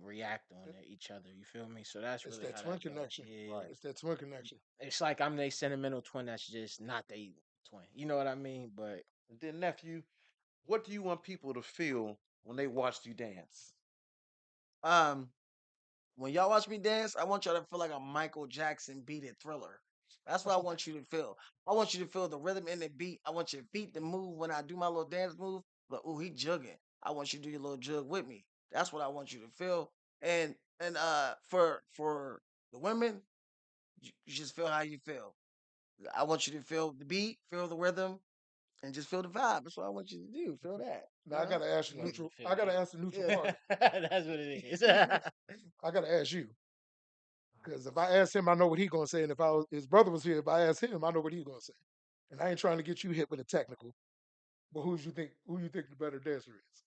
react on each other. You feel me? So that's It's really that how twin that go. connection. Yeah. It's that twin connection. It's like I'm the sentimental twin that's just not the twin. You know what I mean? But And then nephew, what do you want people to feel when they watch you dance? Um, when y'all watch me dance, I want y'all to feel like a Michael Jackson beat it Thriller. That's what I want you to feel. I want you to feel the rhythm in the beat. I want your feet to move when I do my little dance move. But ooh, he jugging. I want you to do your little jug with me. That's what I want you to feel. And for the women, you just feel how you feel. I want you to feel the beat, feel the rhythm, and just feel the vibe. That's what I want you to do. Feel that. Now I gotta ask you feel you, neutral. feel I gotta you. ask the neutral Yeah. party. That's what it is. I gotta ask you because if I ask him, I know what he gonna say, and if his brother was here, if I ask him, I know what he's gonna say. And I ain't trying to get you hit with a technical, but who you think the better dancer is?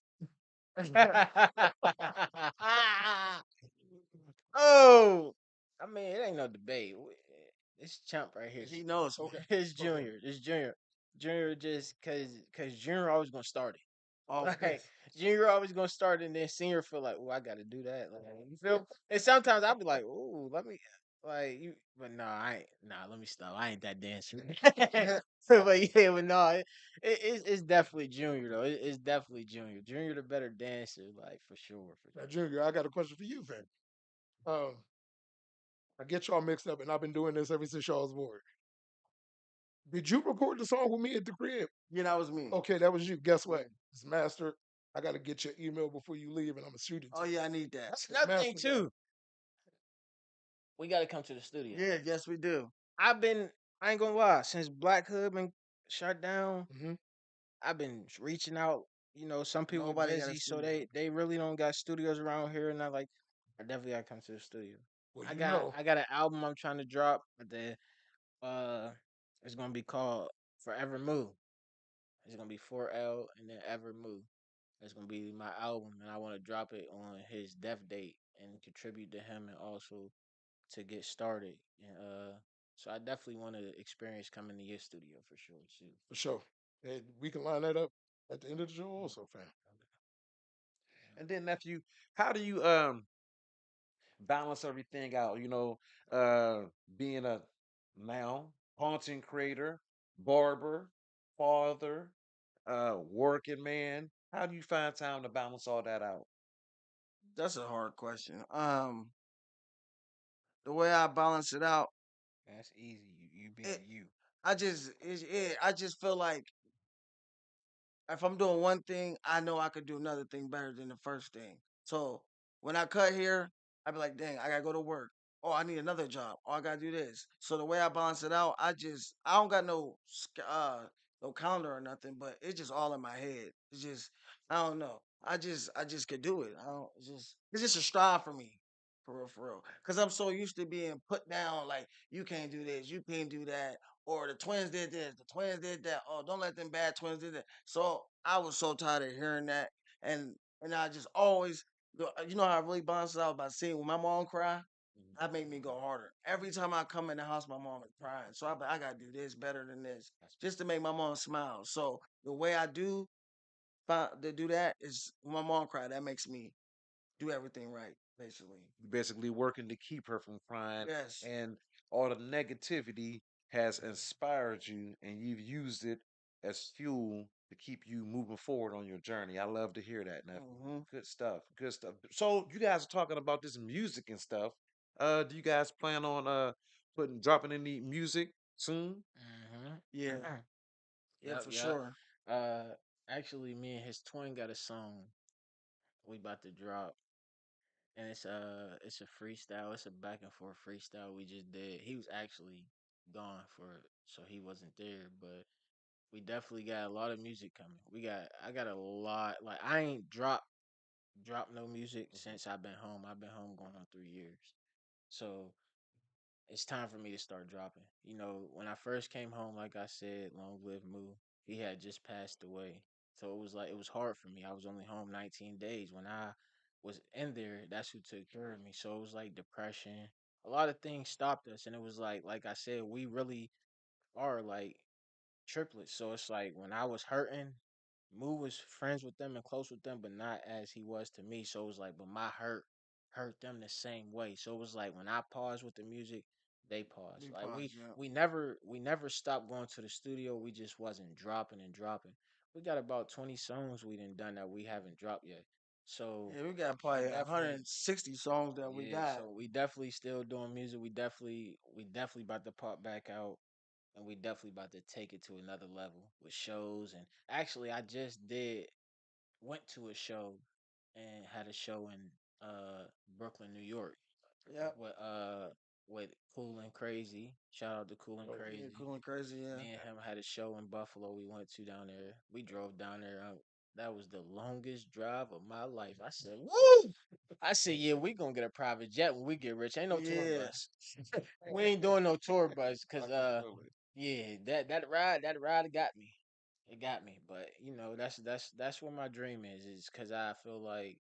Oh, I mean, it ain't no debate. It's Chump right here. He knows me. Okay, It's okay, Junior. It's Junior. Junior just cause Junior always gonna start it. Always. Like Junior always gonna start it, and then Senior feel like, oh, I gotta do that. Like you feel. And sometimes I'll be like, oh, let me. Like you, but no, I ain't. Nah, let me stop. I ain't that dancer. But yeah, but no, it's definitely Junior though. It's definitely Junior. Junior the better dancer, like for sure, for Now, sure. Junior, I got a question for you, fam. Um, I get y'all mixed up, and I've been doing this ever since y'all was born. Did you record the song with me at the crib? Yeah, that was me. Okay, that was you. Guess Yeah. what? It's mastered. I got to get your email before you leave, and I'm gonna shoot it Oh to you. yeah, I need that. That's It's another thing mastered. too. We got to come to the studio. Yeah, yes we do. I've been. I ain't gonna lie. Since Black Hood been shut down, Hmm. I've been reaching out. You know, some people Nobody got a busy, so studio. they really don't got studios around here. And I like, I definitely gotta come to the studio. Well, I you got know, I got an album I'm trying to drop. But the it's gonna be called Forever Move. It's gonna be 4L and then Ever Move. It's gonna be my album, and I want to drop it on his death date and contribute to him, and also to get started. And so I definitely want to experience coming to your studio for sure too. for sure. And we can line that up at the end of the show, also, fam. And then nephew, how do you balance everything out? Being a now content creator, barber, father, working man. How do you find time to balance all that out? That's a hard question. The way I balance it out, That's easy. You it being you. I just feel like if I'm doing one thing, I know I could do another thing better than the first thing. So when I cut here, I be like, dang, I gotta go to work. Oh, I need another job. Oh, I gotta do this. So the way I balance it out, I don't got no calendar or nothing, but it's just all in my head. It's just I don't know. I just could do it. I don't it's just a strive for me. For real. Cause I'm so used to being put down like you can't do this, you can't do that, or the twins did this, the twins did that. Oh, don't let them bad twins do that. So I was so tired of hearing that, and and I just always, you know, how I really bounced out by seeing when my mom cry. That made me go harder. Every time I come in the house, my mom is crying. So I gotta do this better than this, just to make my mom smile. So the way I do to do that is when my mom cry. That makes me do everything right, basically. You basically working to keep her from crying, Yes. and all the negativity has inspired you, and you've used it as fuel to keep you moving forward on your journey. I love to hear that, nephew. Hmm. Good stuff. Good stuff. So you guys are talking about this music and stuff. Do you guys plan on putting dropping any music soon? Yeah. Mm-hmm. Yeah, Yep, for yep. sure. Actually, me and his twin got a song we about to drop, and it's a freestyle. It's a back and forth freestyle we just did. He was actually gone for it, so he wasn't there, but we definitely got a lot of music coming. I got a lot. Like I ain't dropped no music since I've been home. I've been home going on 3 years, so it's time for me to start dropping. You know, when I first came home, like I said, long live Moo. He had just passed away. So it was like it was hard for me. I was only home 19 days. When I was in there, that's who took care of me. So it was like depression. A lot of things stopped us, and it was like I said, we really are like triplets. So it's like when I was hurting, Moo was friends with them and close with them, but not as he was to me. So it was like, but my hurt them the same way. So it was like when I paused with the music, they paused. Big Like pause, yeah. we never stopped going to the studio. We just wasn't dropping and dropping. We got about 20 songs we done that we haven't dropped yet. So Yeah, we got I probably definitely 160 songs that we yeah, got. so we definitely still doing music. We definitely about to pop back out, and we definitely about to take it to another level with shows. And actually, I just did went to a show and had a show in Brooklyn, New York Yep. with uh with Cool and Crazy. Shout out to Cool and Yeah, Crazy. cool and crazy, yeah. Me and him had a show in Buffalo. We went to down there. We drove down there. That was the longest drive of my life. I said, "Woo!" I said, "Yeah, we gonna get a private jet when we get rich. Ain't no tour Yeah. bus. We ain't doing no tour bus because yeah, that ride got me. It got me. But you know, that's what my dream is because I feel like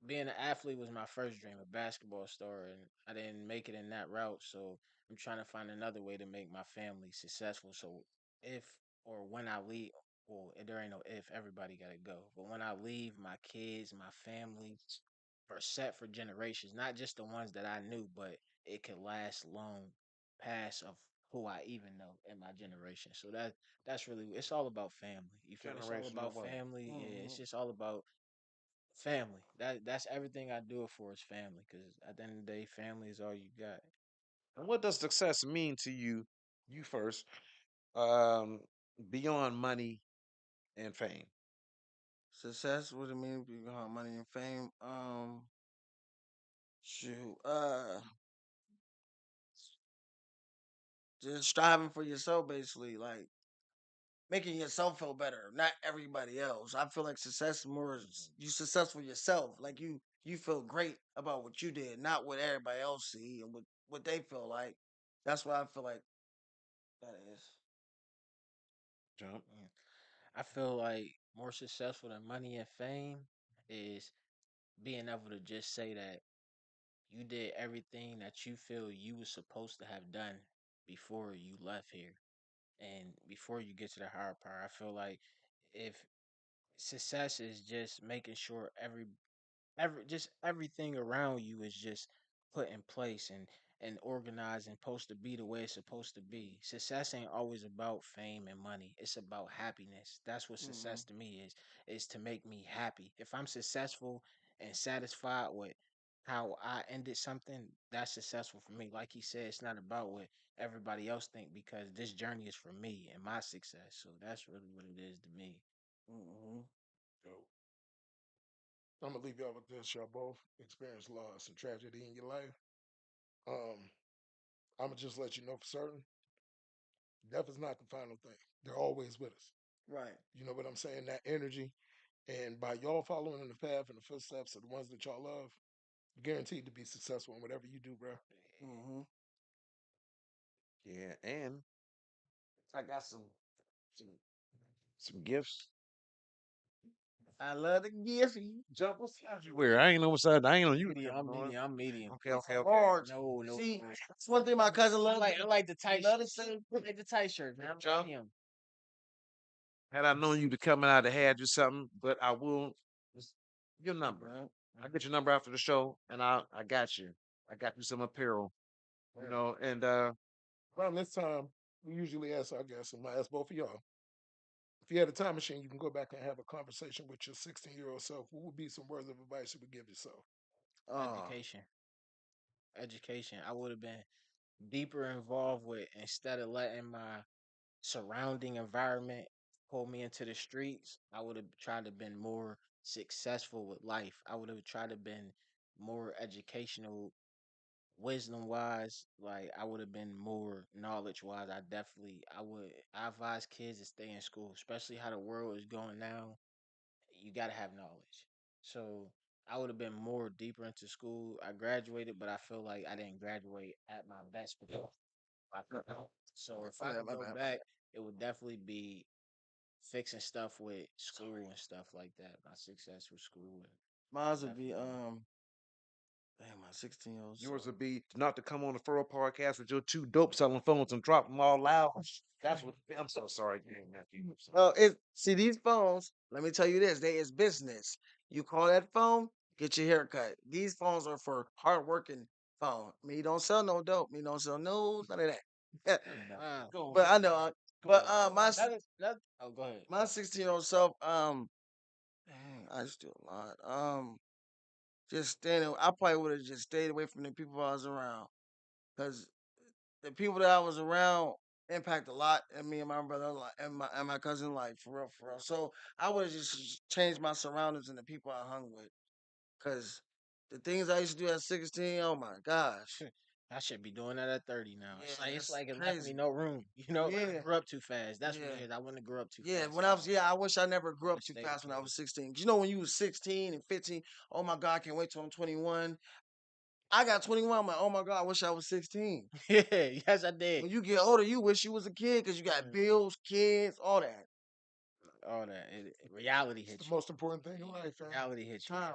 being an athlete was my first dream, a basketball star, and I didn't make it in that route. So I'm trying to find another way to make my family successful. So if or when I leave, well, there ain't no if. Everybody gotta go. But when I leave, my kids, my family are set for generations, not just the ones that I knew, but it could last long past of who I even know in my generation. So that's really it's all about family. You feel me? It's all Generational about wealth. family. Yeah, it's Hmm. just all about family. That's everything I do it for is family. Because at the end of the day, family is all you got. And what does success mean to you? You first, um, beyond money and fame. Success, what it mean behind money and fame? Shoot, just striving for yourself, basically, like making yourself feel better, not everybody else. I feel like success is more you successful yourself, like you feel great about what you did, not what everybody else see and what they feel like. That's what I feel like that is. Jump. Mm. I feel like more successful than money and fame is being able to just say that you did everything that you feel you was supposed to have done before you left here and before you get to the higher power. I feel like if success is just making sure just everything around you is just put in place and organized and supposed to be the way it's supposed to be. Success ain't always about fame and money. It's about happiness. That's what Hmm. success to me is to make me happy. If I'm successful and satisfied with how I ended something, that's successful for me. Like he said, it's not about what everybody else think because this journey is for me and my success. So that's really what it is to me. Hmm. Yo, I'm gonna leave y'all with this. Y'all both experienced loss and tragedy in your life. Um, I'm gonna just let you know for certain, death is not the final thing. They're always with us. Right. You know what I'm saying? That energy, and by y'all following in the path and the footsteps of the ones that y'all love, you're guaranteed to be successful in whatever you do, bro. Hmm. Yeah, and I got some some gifts. I love the Giphy. Jump, what size you wear? I ain't know what size. I ain't know you. Medium, I'm medium, I'm medium. Okay, okay, okay. Large. No, no, See, no. that's one thing my cousin I loves. like I like the tight Love the shirts. same. I like the tight shirt, man. I'm Jump. medium. Had I known you be coming out, I had you something, but I will. Just your number. Right. I get your number after the show, and I got you. I got you some apparel, you know. And Around this time, we usually ask our guests, and I ask both of y'all, if you had a time machine, you can go back and have a conversation with your 16-year-old self. What would be some words of advice you would give yourself? Oh, Education, education. I would have been deeper involved with instead of letting my surrounding environment pull me into the streets. I would have tried to been more successful with life. I would have tried to been more educational, wisdom wise. Like I would have been more knowledge wise. I advise kids to stay in school, especially how the world is going now. You got to have knowledge. So I would have been more deeper into school. I graduated, but I feel like I didn't graduate at my best. So if my I bad, could my go bad. back, it would definitely be fixing stuff with school and stuff like that. My success with school and Mine would be definitely. damn, my 16-year-old yours self. would be not to come on the Farrell Podcast with your two dope selling phones and drop them all out. That's what. I'm so sorry, Matthew. Oh, it see these phones. Let me tell you this: they is business. You call that phone, get your hair cut. These phones are for hardworking phone. Me don't sell no dope. Me don't sell no none of that. Ah, But I know. But oh, go ahead. my 16-year-old self. Dang, I used to do a lot. Just standing. I probably would have just stayed away from the people I was around because the people that I was around impact a lot and me and my brother and my cousin life for real, for real. So I would have just changed my surroundings and the people I hung with. Cause the things I used to do at 16, oh my gosh. I should be doing that at 30 now. Yeah, It's that's like it left me crazy. no room. I Yeah. grew up too fast. That's what it Yeah. is. I wouldn't have grew up too Yeah, fast. when I was I wish I never grew Would up have too stayed fast when I put. was 16. 'Cause you know when you was 16 and 15, oh my God, I can't wait till I'm 21. I got 21, I'm like, oh my God, I wish I was 16. Yeah, yes, I did. When you get older, you wish you was a kid because you got Mm, bills, kids, all that. all that reality It's the hit you. most important thing in life, fam. Reality hit you. Time.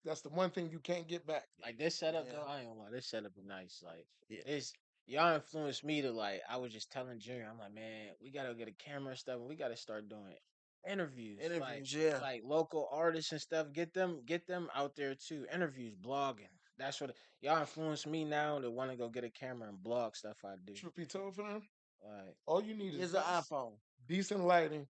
That's the one thing you can't get back. Like this setup Yeah. though, I ain't gonna lie, this setup is nice. Like Yeah. this, y'all influenced me to like. I was just telling Junior, I'm like, man, we gotta get a camera and stuff, and we gotta start doing interviews, Interviews, yeah. like local artists and stuff. Get them out there too. Interviews, blogging. That's what y'all influence me now to want to go get a camera and blog stuff I do. Truth be told, fam, Like, all you need is Here's an this, iPhone. decent lighting,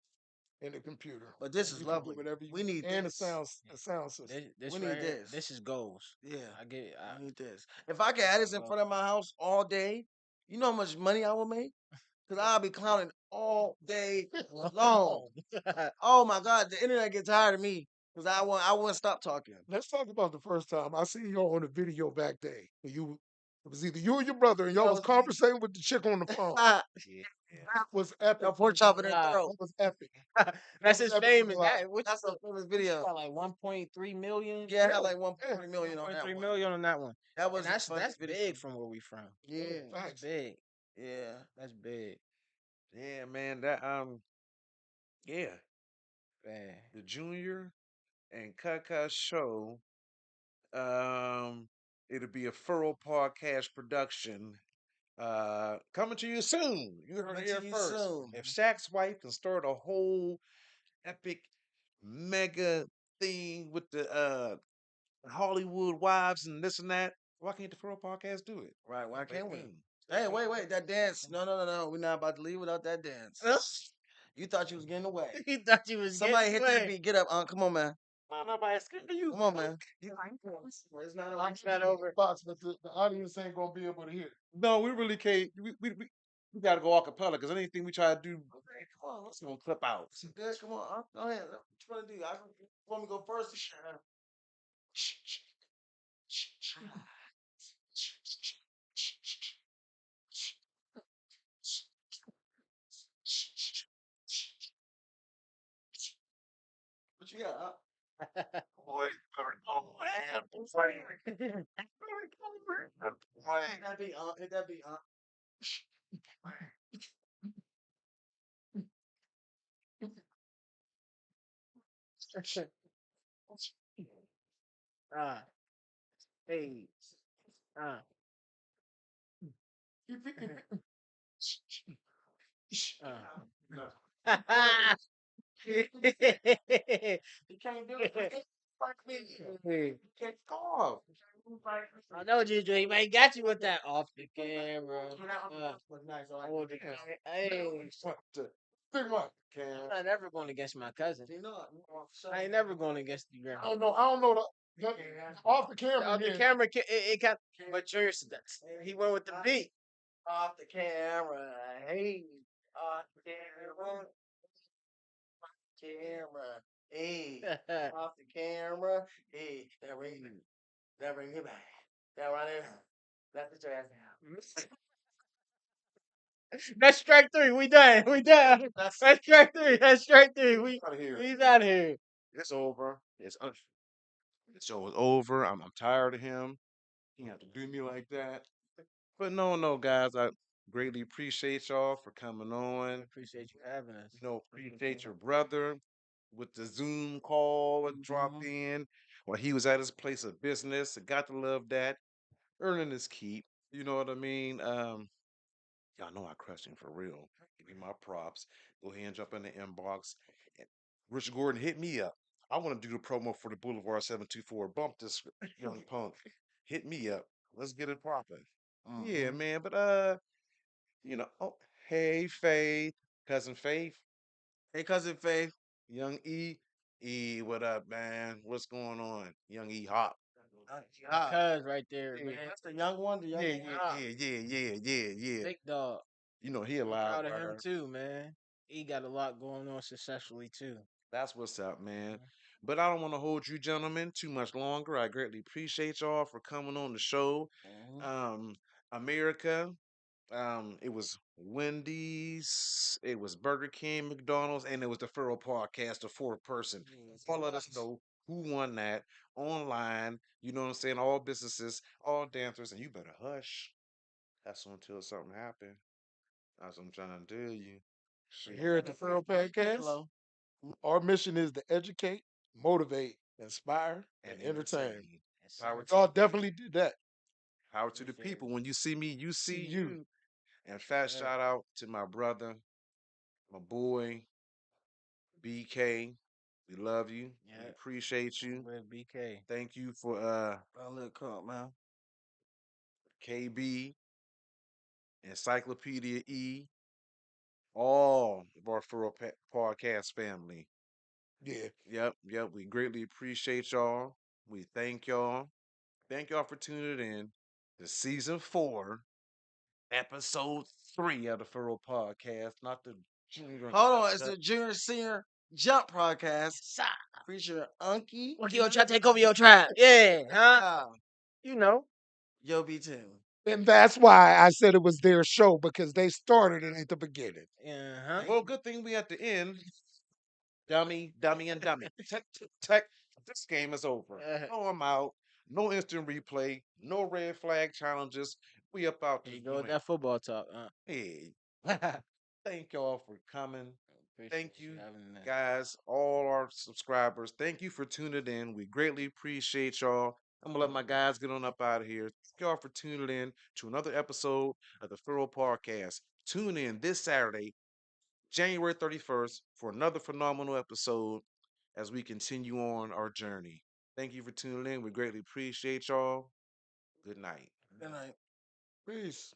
and a computer. But this And is you can do lovely. whatever you We need and this. a sound system. this We right need here, this. this is goals. Yeah. I get. We need this. If I could have this in front of my house all day, you know how much money I would make? Because I'll be clowning all day long. Oh my God, the internet gets tired of me because I wouldn't stop talking. Let's talk about the first time I seen y'all on a video back day. It was either you or your brother, and y'all That was was me. conversating with the chick on the phone. That was epic. That pork chop in their Nah. throat. That was epic. That's was his epic famous. live. That which That's a famous video. got like 1.3 million. Yeah, I had like 1.3 million on 1.3 that one. million on that one. That was And a funny that's video. big from where we from. Yeah, That's Facts. big. yeah. That's big. Yeah, man. That yeah, Man. the Junior and Kaka show. It'll be a Furrow Podcast production. Coming to you soon. You heard Coming it to here you first. soon. If Shaq's wife can start a whole epic mega thing with the Hollywood wives and this and that, why can't the Furrow Podcast do it? Right, why Like, can't we? mm. Hey, wait, that dance. No. We're not about to leave without that dance. You thought you was getting away. He thought you was Somebody getting hit this away. beat. Get up, come on, man. Nobody scared of you. Come on, man. It's not over. Box, but the audience ain't gonna be able to hear. No, we really can't. We got to go acapella because anything we try to do, Come on, it's gonna clip out. good. Come on, go ahead. What you want to do? You want me to go first? What you got? Boy, Hit that beat, hit that beat, Ah, hey, ah. You can't do it. Fuck me. hey, kick off. I know what you do. He might got you with that off the camera. Nice, all right. Oh, hey, What the big one? Can I'm not never going against my cousin. You know, I ain't never going against the grandma. I don't know the off the camera. Off the here. camera, it got. But Junior said that he went with the beat. off the camera. Hey, off the camera. Camera. Hey, off the camera. Hey, that bring me back. That right there. That's the trash now. That's strike three. We done. We done. That's strike three. That's strike three. out of here? He's out here. It's over. The show is over. I'm tired of him. He have to do me like that. But no, guys. I greatly appreciate y'all for coming on. Appreciate you having us. Appreciate your brother with the Zoom call and drop in while he was at his place of business. I got to love that. Earning his keep. You know what I mean? Y'all know I crushed him for real. Give me my props. Go ahead and jump in the inbox. And Rich Gordon, hit me up. I want to do the promo for the Boulevard 724. Bump this young punk. Hit me up. Let's get it popping. Yeah, man. But oh, hey Faith, cousin Faith, Hey, cousin Faith. young E. E, what up, man? What's going on? Young E Hop. My cuz right there, Yeah. man. That's the young one. The young Yeah, one. yeah. Big dog. He I'm alive. proud of him Right? too, man. He got a lot going on successfully too. That's what's up, man. But I don't want to hold you gentlemen too much longer. I greatly appreciate y'all for coming on the show. Um, America, it was Wendy's, it was Burger King, McDonald's, and it was the Farrell Podcast, the fourth person. All let us know who won that online. You know what I'm saying? All businesses, all dancers, and you better hush. That's until something happen. That's what I'm trying to tell you. Shit. Here at the Farrell Podcast, Hello. our mission is to educate, motivate, inspire, and entertain. Power to Y'all the people. definitely did that. Power to the people. When you see me, you see See you. you. And fat shout out to my brother, my boy, BK. We love you. We Yeah. appreciate I'm you. with BK. Thank you for Look up, man. KB, Encyclopedia E, all of our Podcast family. Yeah. Yep. We greatly appreciate y'all. We thank y'all. Thank y'all for tuning in to season 4, episode 3 of the Farrell Podcast, not the junior. Hold on, it's the Junior Senior Jump Podcast. Feature Unky. Okay, yo, try to take over your tribe. Yeah, huh? Ah, You know. Yo B10. And that's why I said it was their show because they started it at the beginning. Uh-huh. Well, good thing we at the end. Dummy, and dummy. Tech. This game is over. No, I'm out. No instant replay. No red flag challenges. We up out Here this you go with joint. that football talk. Hey, thank y'all for coming. Thank Appreciate you, having that. guys, all our subscribers. Thank you for tuning in. We greatly appreciate y'all. I'm gonna let my guys get on up out of here. Thank y'all for tuning in to another episode of the Farrell Podcast. Tune in this Saturday, January 31st, for another phenomenal episode as we continue on our journey. Thank you for tuning in. We greatly appreciate y'all. Good night. Good night. Peace.